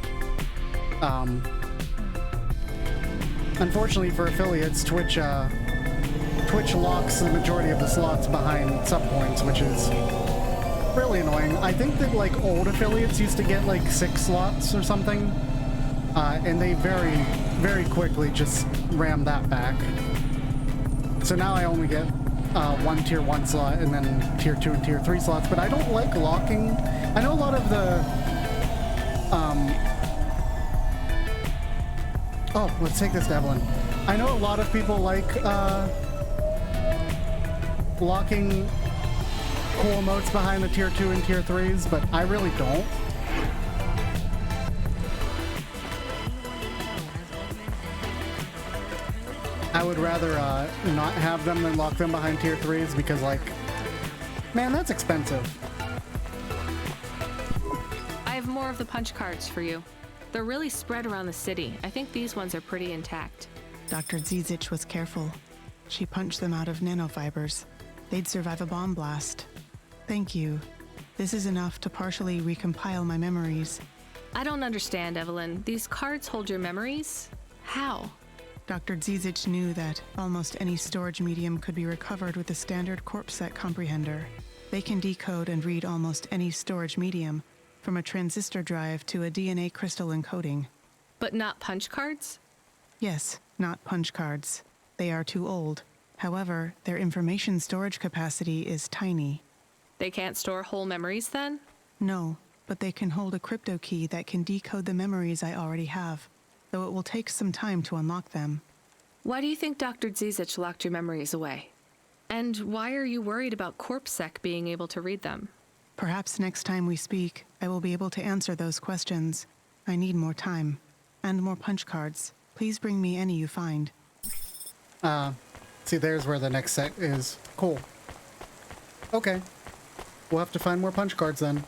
Unfortunately for affiliates, Twitch locks the majority of the slots behind sub points, which is really annoying. I think that like old affiliates used to get like 6 slots or something, and they very, very quickly just ram that back. So now I only get one tier 1 slot and then tier 2 and tier 3 slots, but I don't like locking. I know a lot of the oh, let's take this to Evelyn. I know a lot of people like locking cool emotes behind the tier 2 and tier 3s, but I really don't. I would rather not have them than lock them behind tier 3s because, like, man, that's expensive. I have more of the punch cards for you. They're really spread around the city. I think these ones are pretty intact. Dr. Zizich was careful. She punched them out of nanofibers. They'd survive a bomb blast. Thank you. This is enough to partially recompile my memories. I don't understand, Evelyn. These cards hold your memories? How? Dr. Zizich knew that almost any storage medium could be recovered with the standard CorpSec comprehender. They can decode and read almost any storage medium, from a transistor drive to a DNA crystal encoding. But not punch cards? Yes, not punch cards. They are too old. However, their information storage capacity is tiny. They can't store whole memories then? No, but they can hold a crypto key that can decode the memories I already have, though it will take some time to unlock them. Why do you think Dr. Zizich locked your memories away? And why are you worried about CorpSec being able to read them? Perhaps next time we speak, I will be able to answer those questions. I need more time. And more punch cards. Please bring me any you find. See, there's where the next set is. Cool. Okay. We'll have to find more punch cards then.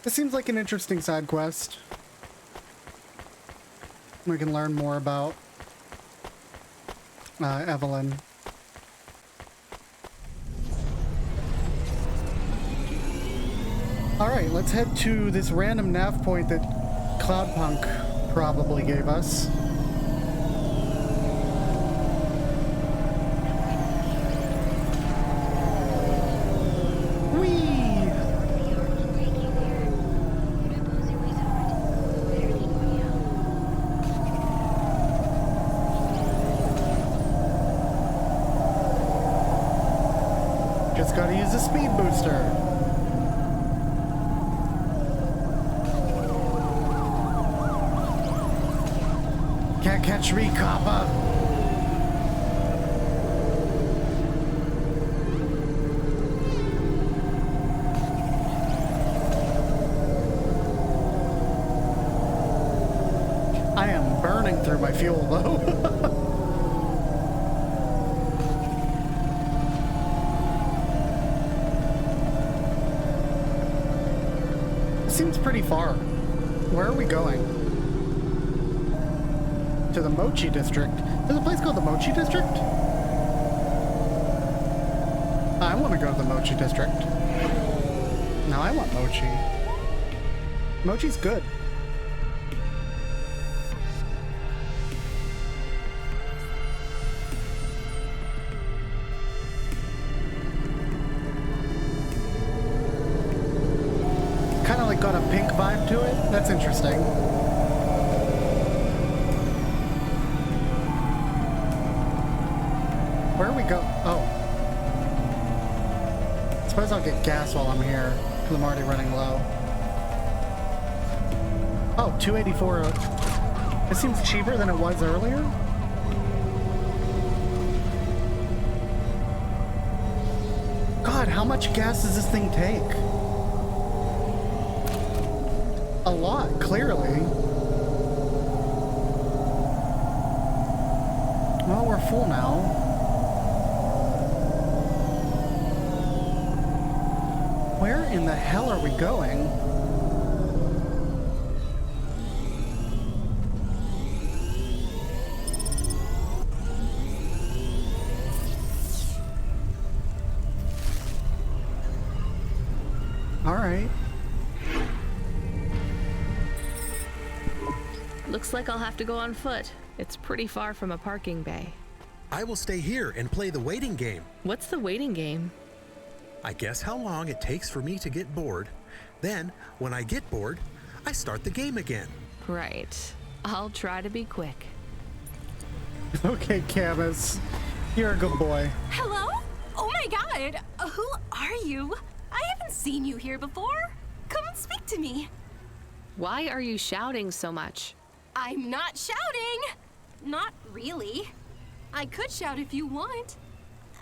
This seems like an interesting side quest. We can learn more about Evelyn. Alright, let's head to this random nav point that Cloudpunk probably gave us. Just gotta use the speed booster. Can't catch me, Kappa. I am burning through my fuel, though. Seems pretty far. Where are we going? To the Mochi District. There's a place called the Mochi District? I want to go to the Mochi District. No, I want Mochi. Mochi's good. Kind of like got a pink vibe to it. That's interesting. Where do we go? Oh. I suppose I'll get gas while I'm here, because I'm already running low. Oh, 284. It seems cheaper than it was earlier. God, how much gas does this thing take? A lot, clearly. Well, we're full now. Where in the hell are we going? All right. Looks like I'll have to go on foot. It's pretty far from a parking bay. I will stay here and play the waiting game. What's the waiting game? I guess how long it takes for me to get bored. Then, when I get bored, I start the game again. Right. I'll try to be quick. Okay, Camus. You're a good boy. Hello? Oh my god! Who are you? I haven't seen you here before. Come and speak to me. Why are you shouting so much? I'm not shouting! Not really. I could shout if you want.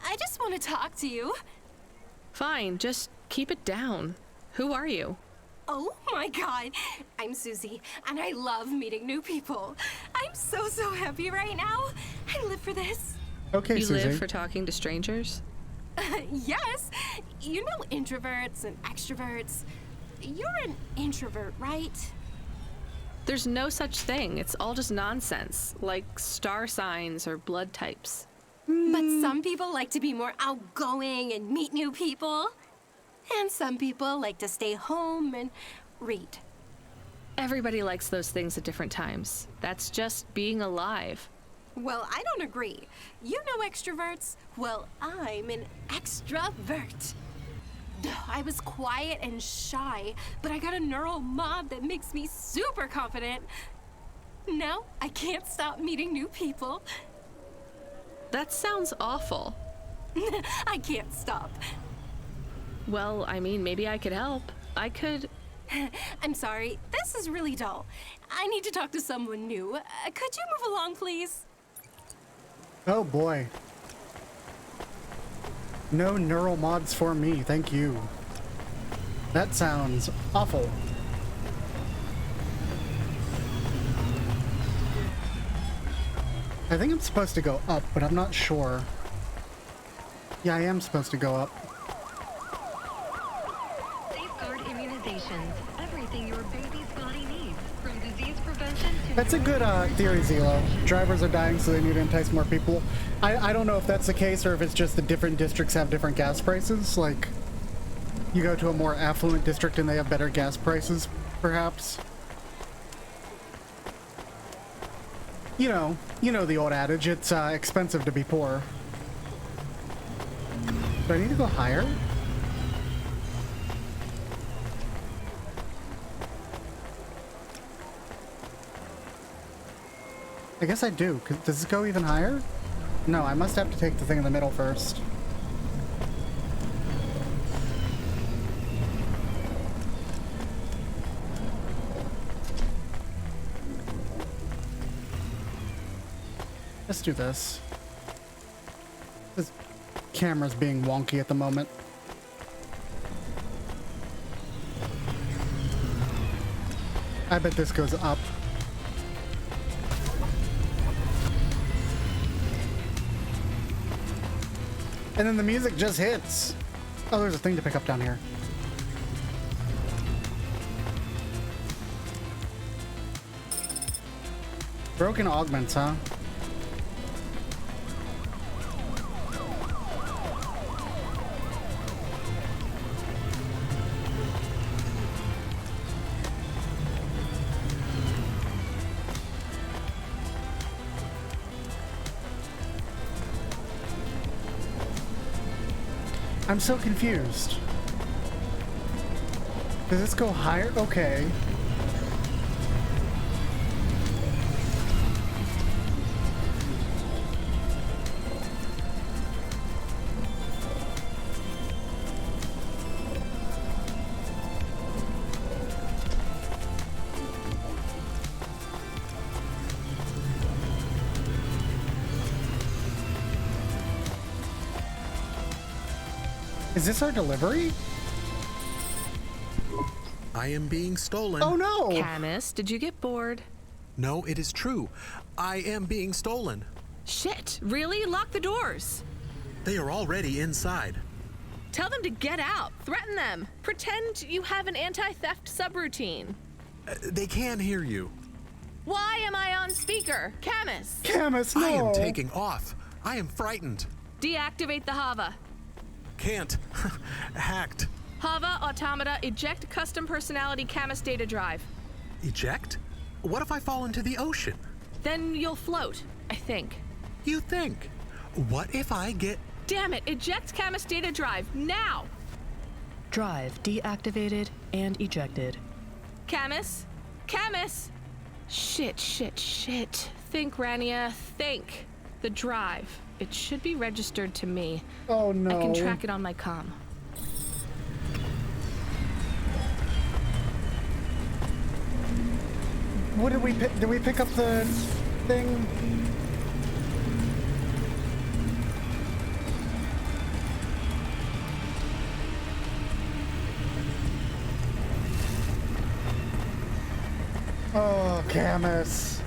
I just want to talk to you. Fine, just keep it down. Who are you? Oh my god! I'm Susie, and I love meeting new people. I'm so happy right now. I live for this. Okay, you Susie. live for talking to strangers? Yes. You know introverts and extroverts. You're an introvert, right? There's no such thing. It's all just nonsense, like star signs or blood types. But some people like to be more outgoing and meet new people. And some people like to stay home and read. Everybody likes those things at different times. That's just being alive. Well, I don't agree. You know extroverts? Well, I'm an extrovert. I was quiet and shy, but I got a neural mod that makes me super confident. Now, I can't stop meeting new people. That sounds awful. I can't stop. Well, I mean, maybe I could help. I could... I'm sorry, this is really dull. I need to talk to someone new. Could you move along, please? Oh boy. No neural mods for me, thank you. That sounds awful. I think I'm supposed to go up, but I'm not sure. Yeah, I am supposed to go up. Safeguard immunizations. Everything your baby's body needs. From disease prevention to... That's a good theory, Zelo. Drivers are dying, so they need to entice more people. I don't know if that's the case or if it's just the different districts have different gas prices. Like, you go to a more affluent district and they have better gas prices, perhaps. You know the old adage, it's expensive to be poor. Do I need to go higher? I guess I do. Does this go even higher? No, I must have to take the thing in the middle first. Let's do this. This camera's being wonky at the moment. I bet this goes up. And then the music just hits. Oh, there's a thing to pick up down here. Broken augments, huh? I'm so confused. Does this go higher? Okay. Is this our delivery? I am being stolen. Oh no! Camus, did you get bored? No, it is true. I am being stolen. Shit, really? Lock the doors. They are already inside. Tell them to get out. Threaten them. Pretend you have an anti-theft subroutine. They can hear you. Why am I on speaker? Camus! Camus, no! I am taking off. I am frightened. Deactivate the Hava. Can't. Hacked. Hava Automata eject custom personality Camus data drive. Eject? What if I fall into the ocean? Then you'll float, I think. You think? What if I get... Damn it, eject Camus data drive, now! Drive deactivated and ejected. Camus? Camus! Shit. Think, Rania, think. The drive. It should be registered to me. Oh no. I can track it on my comm. What did we pick? Did we pick up the thing? Oh, Camus.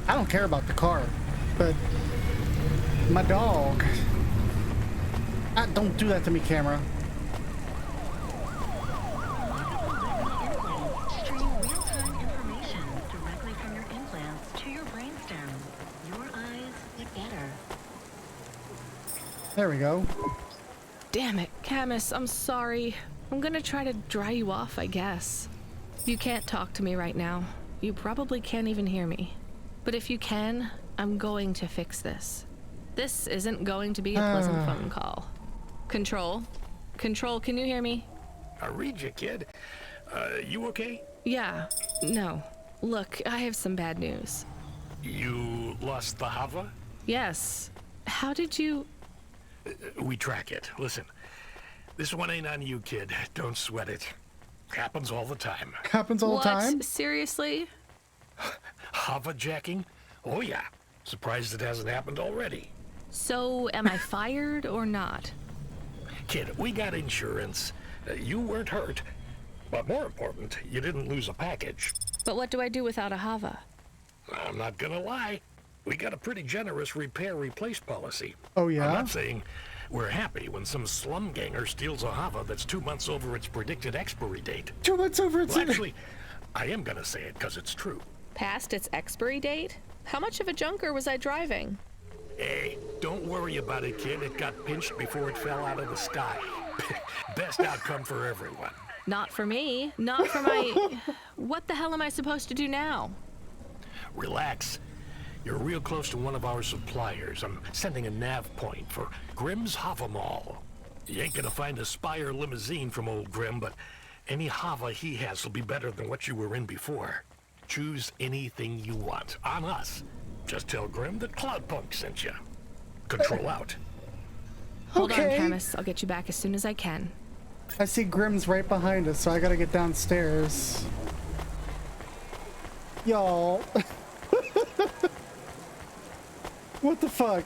I don't care about the car, but my dog. Don't do that to me, camera. Stream real-time information directly from your implants to your brainstem. Your eyes get better. There we go. Damn it, Camus, I'm sorry. I'm gonna try to dry you off, I guess. You can't talk to me right now. You probably can't even hear me. But if you can, I'm going to fix this. This isn't going to be a pleasant phone call. Control? Control, can you hear me? I read you, kid. You okay? Yeah. No. Look, I have some bad news. You lost the Hava? Yes. How did you... We track it. Listen, this one ain't on you, kid. Don't sweat it. Happens all the time. Happens all the time? What? Seriously? Hava jacking? Oh yeah. Surprised it hasn't happened already. So, am I fired or not? Kid, we got insurance. You weren't hurt. But more important, you didn't lose a package. But what do I do without a Hava? I'm not gonna lie. We got a pretty generous repair-replace policy. Oh, yeah? I'm not saying we're happy when some slum ganger steals a Hava that's 2 months over its predicted expiry date. 2 months over its... Well, actually, I am gonna say it because it's true. Past its expiry date? How much of a junker was I driving? Hey, don't worry about it, kid. It got pinched before it fell out of the sky. Best outcome for everyone. Not for me. Not for my... What the hell am I supposed to do now? Relax. You're real close to one of our suppliers. I'm sending a nav point for Grimm's Hava Mall. You ain't gonna find a Spire limousine from old Grimm, but any Hava he has will be better than what you were in before. Choose anything you want. On us. Just tell Grimm that Cloudpunk sent you. Control out. Hold on, Camus. I'll get you back as soon as I can. I see Grimm's right behind us, so I gotta get downstairs. Y'all. What the fuck?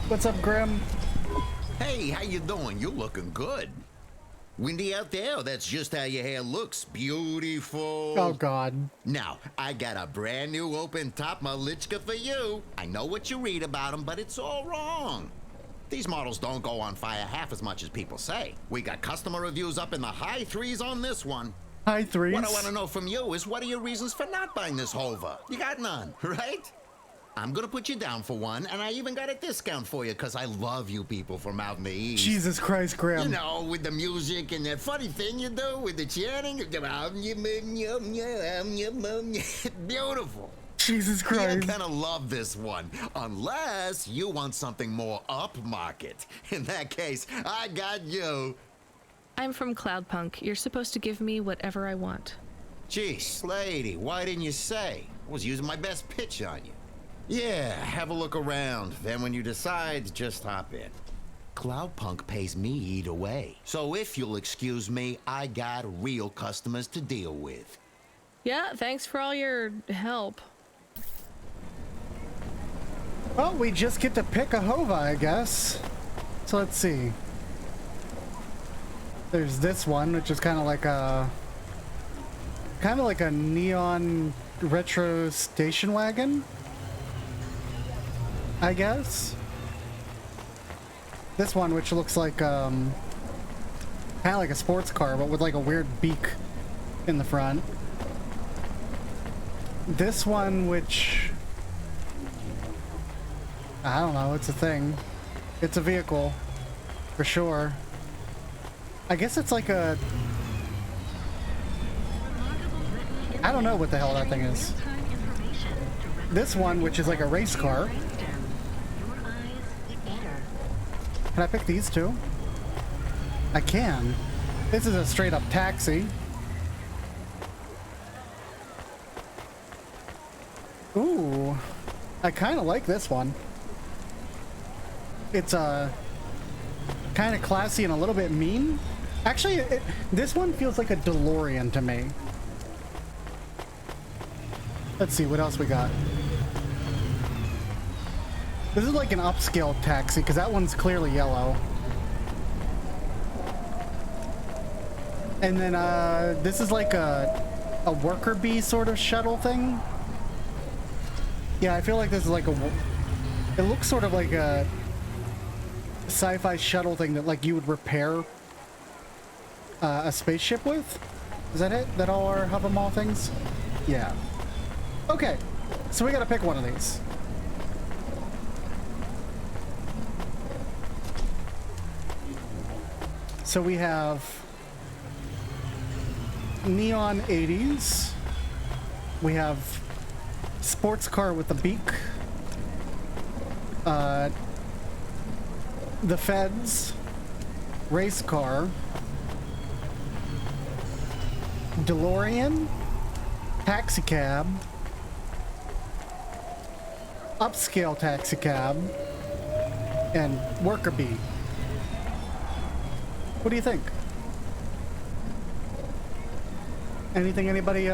What's up, Grimm? Hey, how you doing? You're looking good. Windy out there? That's just how your hair looks. Beautiful. Oh, God. Now, I got a brand new open-top Malichka for you. I know what you read about them, but it's all wrong. These models don't go on fire half as much as people say. We got customer reviews up in the high threes on this one. High threes? What I want to know from you is what are your reasons for not buying this Hova? You got none, right? I'm gonna put you down for one, and I even got a discount for you because I love you people from out in the east. Jesus Christ, Grimm. You know, with the music and that funny thing you do with the chanting. Beautiful. Jesus Christ. You're gonna love this one, unless you want something more upmarket. In that case, I got you. I'm from Cloudpunk. You're supposed to give me whatever I want. Jeez, lady, why didn't you say? I was using my best pitch on you. Yeah, have a look around. Then when you decide, just hop in. Cloudpunk pays me either way. So if you'll excuse me, I got real customers to deal with. Yeah, thanks for all your help. Well, we just get to pick a Hova, I guess. So let's see. There's this one, which is kind of like a neon retro station wagon, I guess. This one, which looks like has Kind of like a sports car, but with like a weird beak in the front. This one, which... I don't know, it's a thing. It's a vehicle, for sure. I guess it's like a... I don't know what the hell that thing is. This one, which is like a race car. Can I pick these two? I can. This is a straight up taxi. Ooh. I kind of like this one. It's kind of classy and a little bit mean. Actually, this one feels like a DeLorean to me. Let's see, what else we got? This is like an upscale taxi, because that one's clearly yellow. And then, this is like a worker bee sort of shuttle thing. Yeah, I feel like this is like it looks sort of like a sci-fi shuttle thing that like you would repair a spaceship with. Is that it? That all our Hover Mall things? Yeah. Okay, so we gotta pick one of these. So we have neon 80s. We have sports car with a beak. The Feds. Race car. DeLorean. Taxi cab. Upscale taxi cab. And worker bee. What do you think? Anything anybody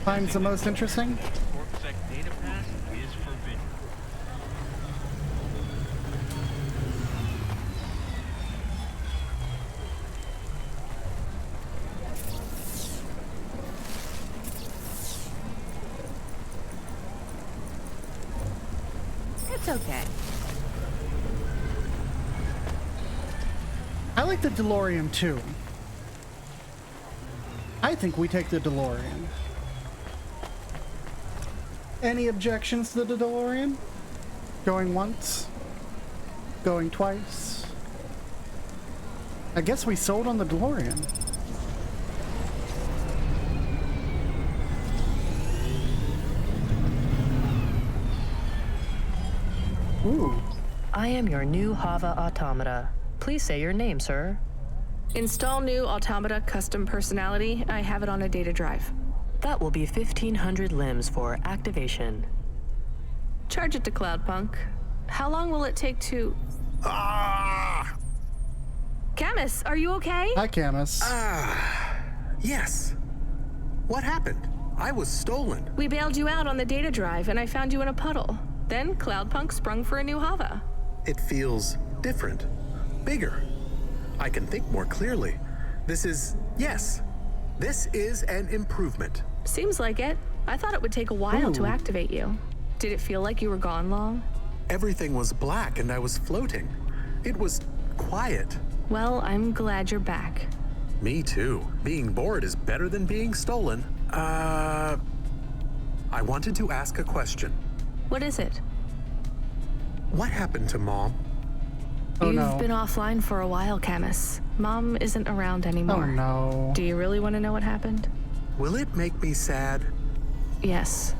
finds the most interesting? Data pass is forbidden. It's okay. I like the DeLorean too. I think we take the DeLorean. Any objections to the DeLorean? Going once? Going twice? I guess we sold on the DeLorean. Ooh. I am your new Hava automata. Please say your name, sir. Install new automata custom personality. I have it on a data drive. That will be 1,500 limbs for activation. Charge it to Cloudpunk. How long will it take to... Camus, are you okay? Hi, Camus. Yes. What happened? I was stolen. We bailed you out on the data drive, and I found you in a puddle. Then Cloudpunk sprung for a new Hava. It feels different. Bigger. I can think more clearly. This is an improvement. Seems like it. I thought it would take a while to activate you. Did it feel like you were gone long? Everything was black and I was floating. It was quiet. Well, I'm glad you're back. Me too. Being bored is better than being stolen. I wanted to ask a question. What is it? What happened to Mom? You've been offline for a while, Camus. Mom isn't around anymore. Oh no. Do you really want to know what happened? Will it make me sad? Yes.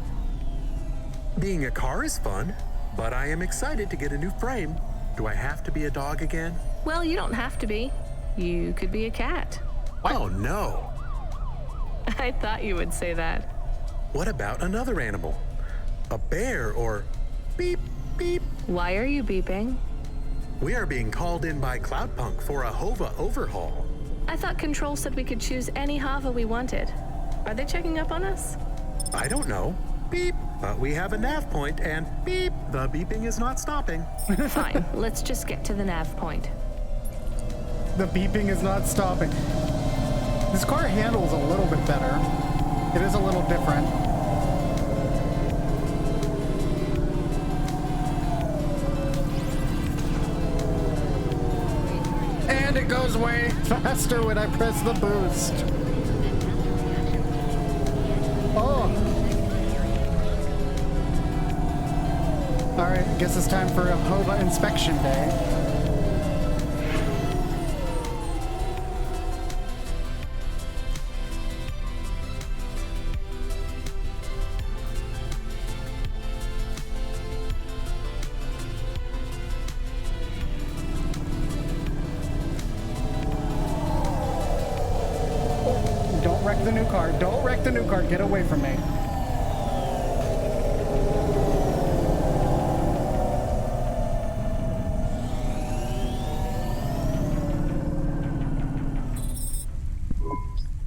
Being a car is fun, but I am excited to get a new frame. Do I have to be a dog again? Well, you don't have to be. You could be a cat. Oh no. I thought you would say that. What about another animal? A bear or beep, beep. Why are you beeping? We are being called in by Cloudpunk for a Hova overhaul. I thought Control said we could choose any Hava we wanted. Are they checking up on us? I don't know. Beep. But we have a nav point and beep. The beeping is not stopping. Fine. Let's just get to the nav point. The beeping is not stopping. This car handles a little bit better. It is a little different. And it goes way faster when I press the boost. Oh. Alright, I guess it's time for a HOVA inspection day. Don't wreck the new car. Don't wreck the new car. Get away from me.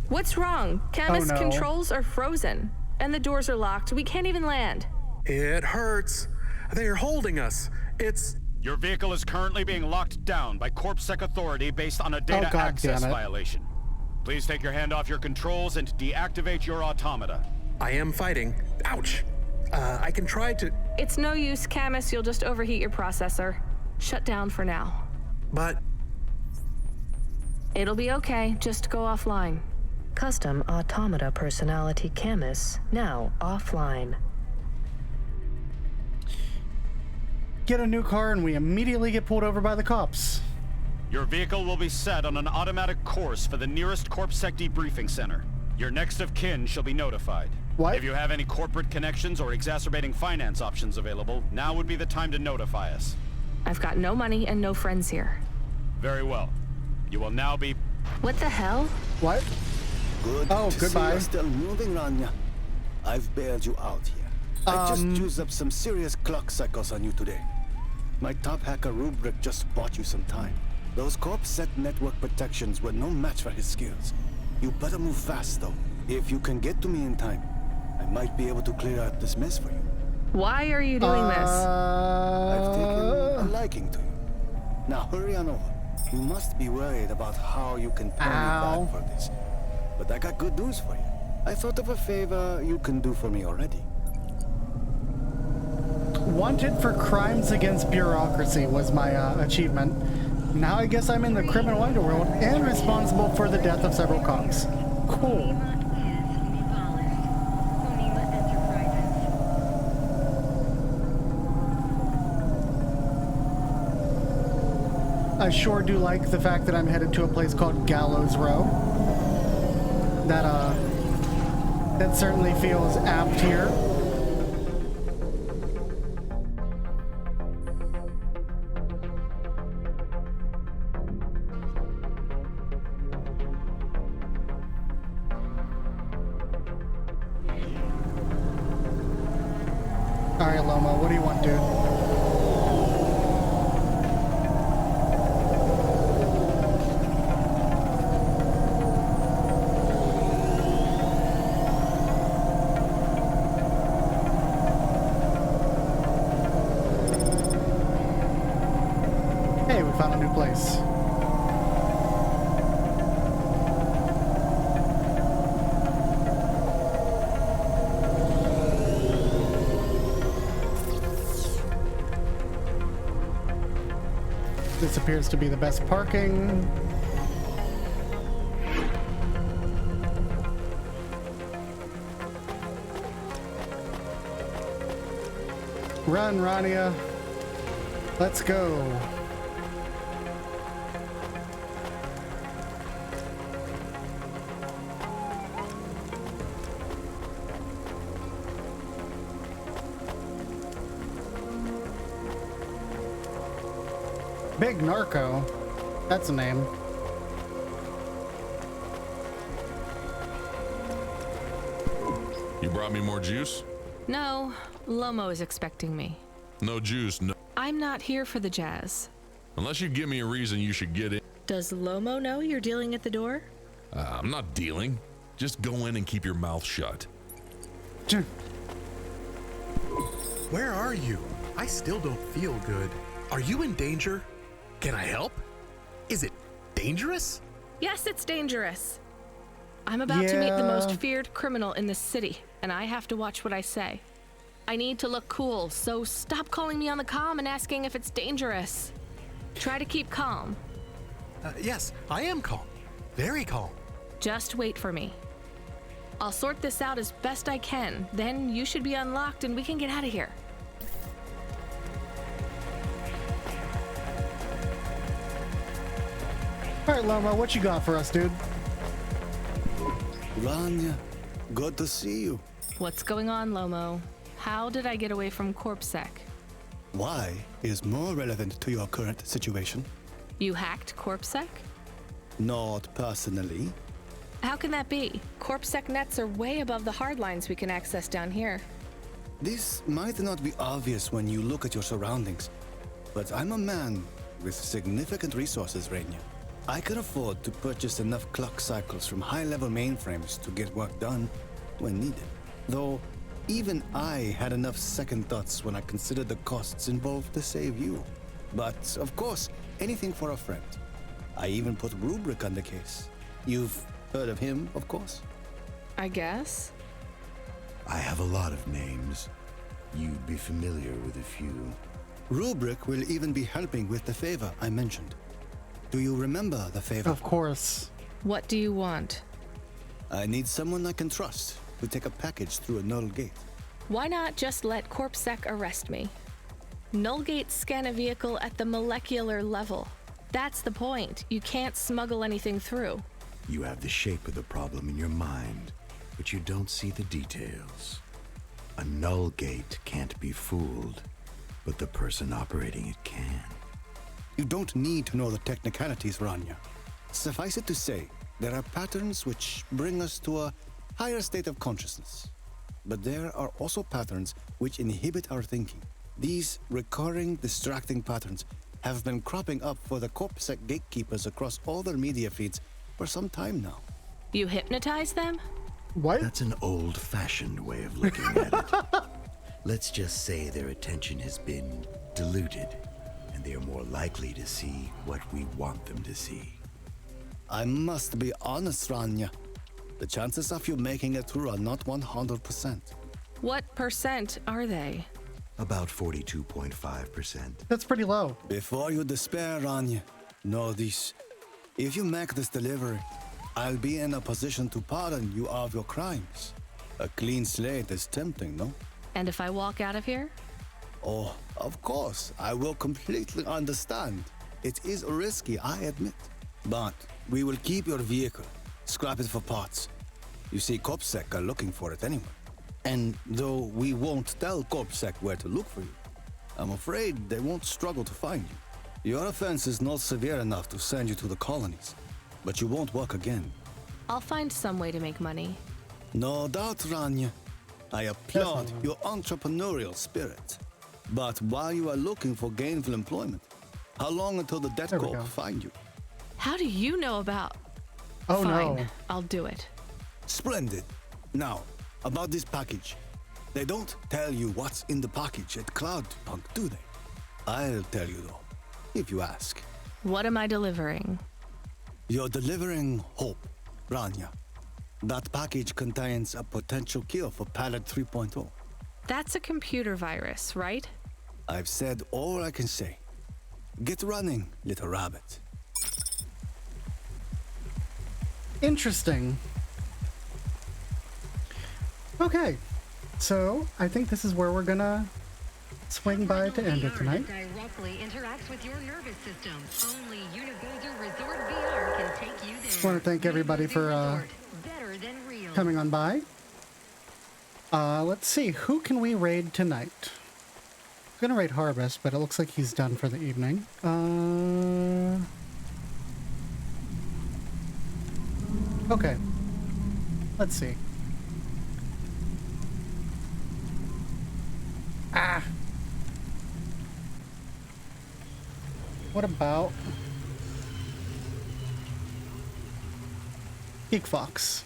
What's wrong? Camus Oh, no. controls are frozen, and the doors are locked. We can't even land. It hurts. They're holding us. It's... Your vehicle is currently being locked down by CorpSec authority based on a data God access damn it. violation. Please take your hand off your controls and deactivate your automata. I am fighting. Ouch. I can try to... It's no use, Camus. You'll just overheat your processor. Shut down for now. But... It'll be okay. Just go offline. Custom automata personality Camus now offline. Get a new car and we immediately get pulled over by the cops. Your vehicle will be set on an automatic course for the nearest CorpSec debriefing center. Your next of kin shall be notified. What? If you have any corporate connections or exacerbating finance options available, now would be the time to notify us. I've got no money and no friends here. Very well. You will now be... What the hell? What? Good Oh, to goodbye. see you're still moving, Rania. I've bailed you out here. I just used up some serious clock cycles on you today. My top hacker Rubric just bought you some time. Those CorpSec network protections were no match for his skills. You better move fast, though. If you can get to me in time, I might be able to clear out this mess for you. Why are you doing this? I've taken a liking to you. Now hurry on over. You must be worried about how you can pay me back for this. But I got good news for you. I thought of a favor you can do for me already. Wanted for crimes against bureaucracy was my achievement. Now I guess I'm in the criminal underworld and responsible for the death of several cops. Cool. I sure do like the fact that I'm headed to a place called Gallows Row. That certainly feels apt here. Alright, Lomo, what do you want, dude? Hey, we found a new place. This appears to be the best parking. Run, Rania. Let's go. Big Narco. That's a name. You brought me more juice? No, Lomo is expecting me. No juice, no. I'm not here for the jazz. Unless you give me a reason you should get in. Does Lomo know you're dealing at the door? I'm not dealing. Just go in and keep your mouth shut. Where are you? I still don't feel good. Are you in danger? Can I help? Is it dangerous? Yes, it's dangerous. I'm about to meet the most feared criminal in this city, and I have to watch what I say. I need to look cool, so stop calling me on the comm and asking if it's dangerous. Try to keep calm. Yes, I am calm. Very calm. Just wait for me. I'll sort this out as best I can. Then you should be unlocked and we can get out of here. All right, Lomo, what you got for us, dude? Rania, good to see you. What's going on, Lomo? How did I get away from CorpSec? Why is more relevant to your current situation? You hacked CorpSec? Not personally. How can that be? CorpSec nets are way above the hard lines we can access down here. This might not be obvious when you look at your surroundings, but I'm a man with significant resources, Rainier. I can afford to purchase enough clock cycles from high-level mainframes to get work done when needed. Though, even I had enough second thoughts when I considered the costs involved to save you. But, of course, anything for a friend. I even put Rubric on the case. You've heard of him, of course? I guess. I have a lot of names. You'd be familiar with a few. Rubric will even be helping with the favor I mentioned. Do you remember the favor? Of course. What do you want? I need someone I can trust to take a package through a null gate. Why not just let CorpSec arrest me? Null gates scan a vehicle at the molecular level. That's the point. You can't smuggle anything through. You have the shape of the problem in your mind, but you don't see the details. A null gate can't be fooled, but the person operating it can. You don't need to know the technicalities, Rania. Suffice it to say, there are patterns which bring us to a higher state of consciousness. But there are also patterns which inhibit our thinking. These recurring, distracting patterns have been cropping up for the CorpSec gatekeepers across all their media feeds for some time now. You hypnotize them? What? That's an old-fashioned way of looking at it. Let's just say their attention has been diluted, and they are more likely to see what we want them to see. I must be honest, Rania. The chances of you making it through are not 100%. What percent are they? About 42.5%. That's pretty low. Before you despair, Rania, know this. If you make this delivery, I'll be in a position to pardon you of your crimes. A clean slate is tempting, no? And if I walk out of here? Oh, of course, I will completely understand. It is risky, I admit. But we will keep your vehicle, scrap it for parts. You see, CorpSec are looking for it anyway. And though we won't tell CorpSec where to look for you, I'm afraid they won't struggle to find you. Your offense is not severe enough to send you to the colonies, but you won't work again. I'll find some way to make money. No doubt, Rania. I applaud your entrepreneurial spirit. But while you are looking for gainful employment, how long until the Death Corp find you? How do you know about... Oh, Fine, no. I'll do it. Splendid. Now, about this package. They don't tell you what's in the package at Cloudpunk, do they? I'll tell you though, if you ask. What am I delivering? You're delivering hope, Rania. That package contains a potential cure for Pallet 3.0. That's a computer virus, right? I've said all I can say. Get running, little rabbit. Interesting. Okay, so I think this is where we're gonna swing by to end it tonight. Directly interacts with your nervous system. Only Universal Resort VR can take you there. Just want to thank everybody for Better than real. coming on by. Let's see, who can we raid tonight? I'm gonna raid Harvest, but it looks like he's done for the evening. Okay. Let's see. Ah! What about Geek Fox?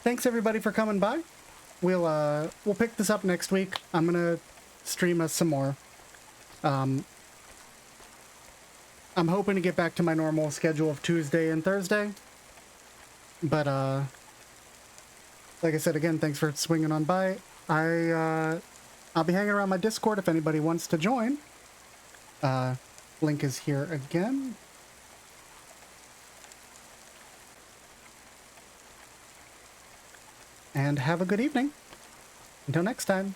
Thanks everybody for coming by. We'll pick this up next week. I'm gonna stream us some more. I'm hoping to get back to my normal schedule of Tuesday and Thursday. But like I said again, thanks for swinging on by. I'll be hanging around my Discord if anybody wants to join. Link is here again. And have a good evening. Until next time.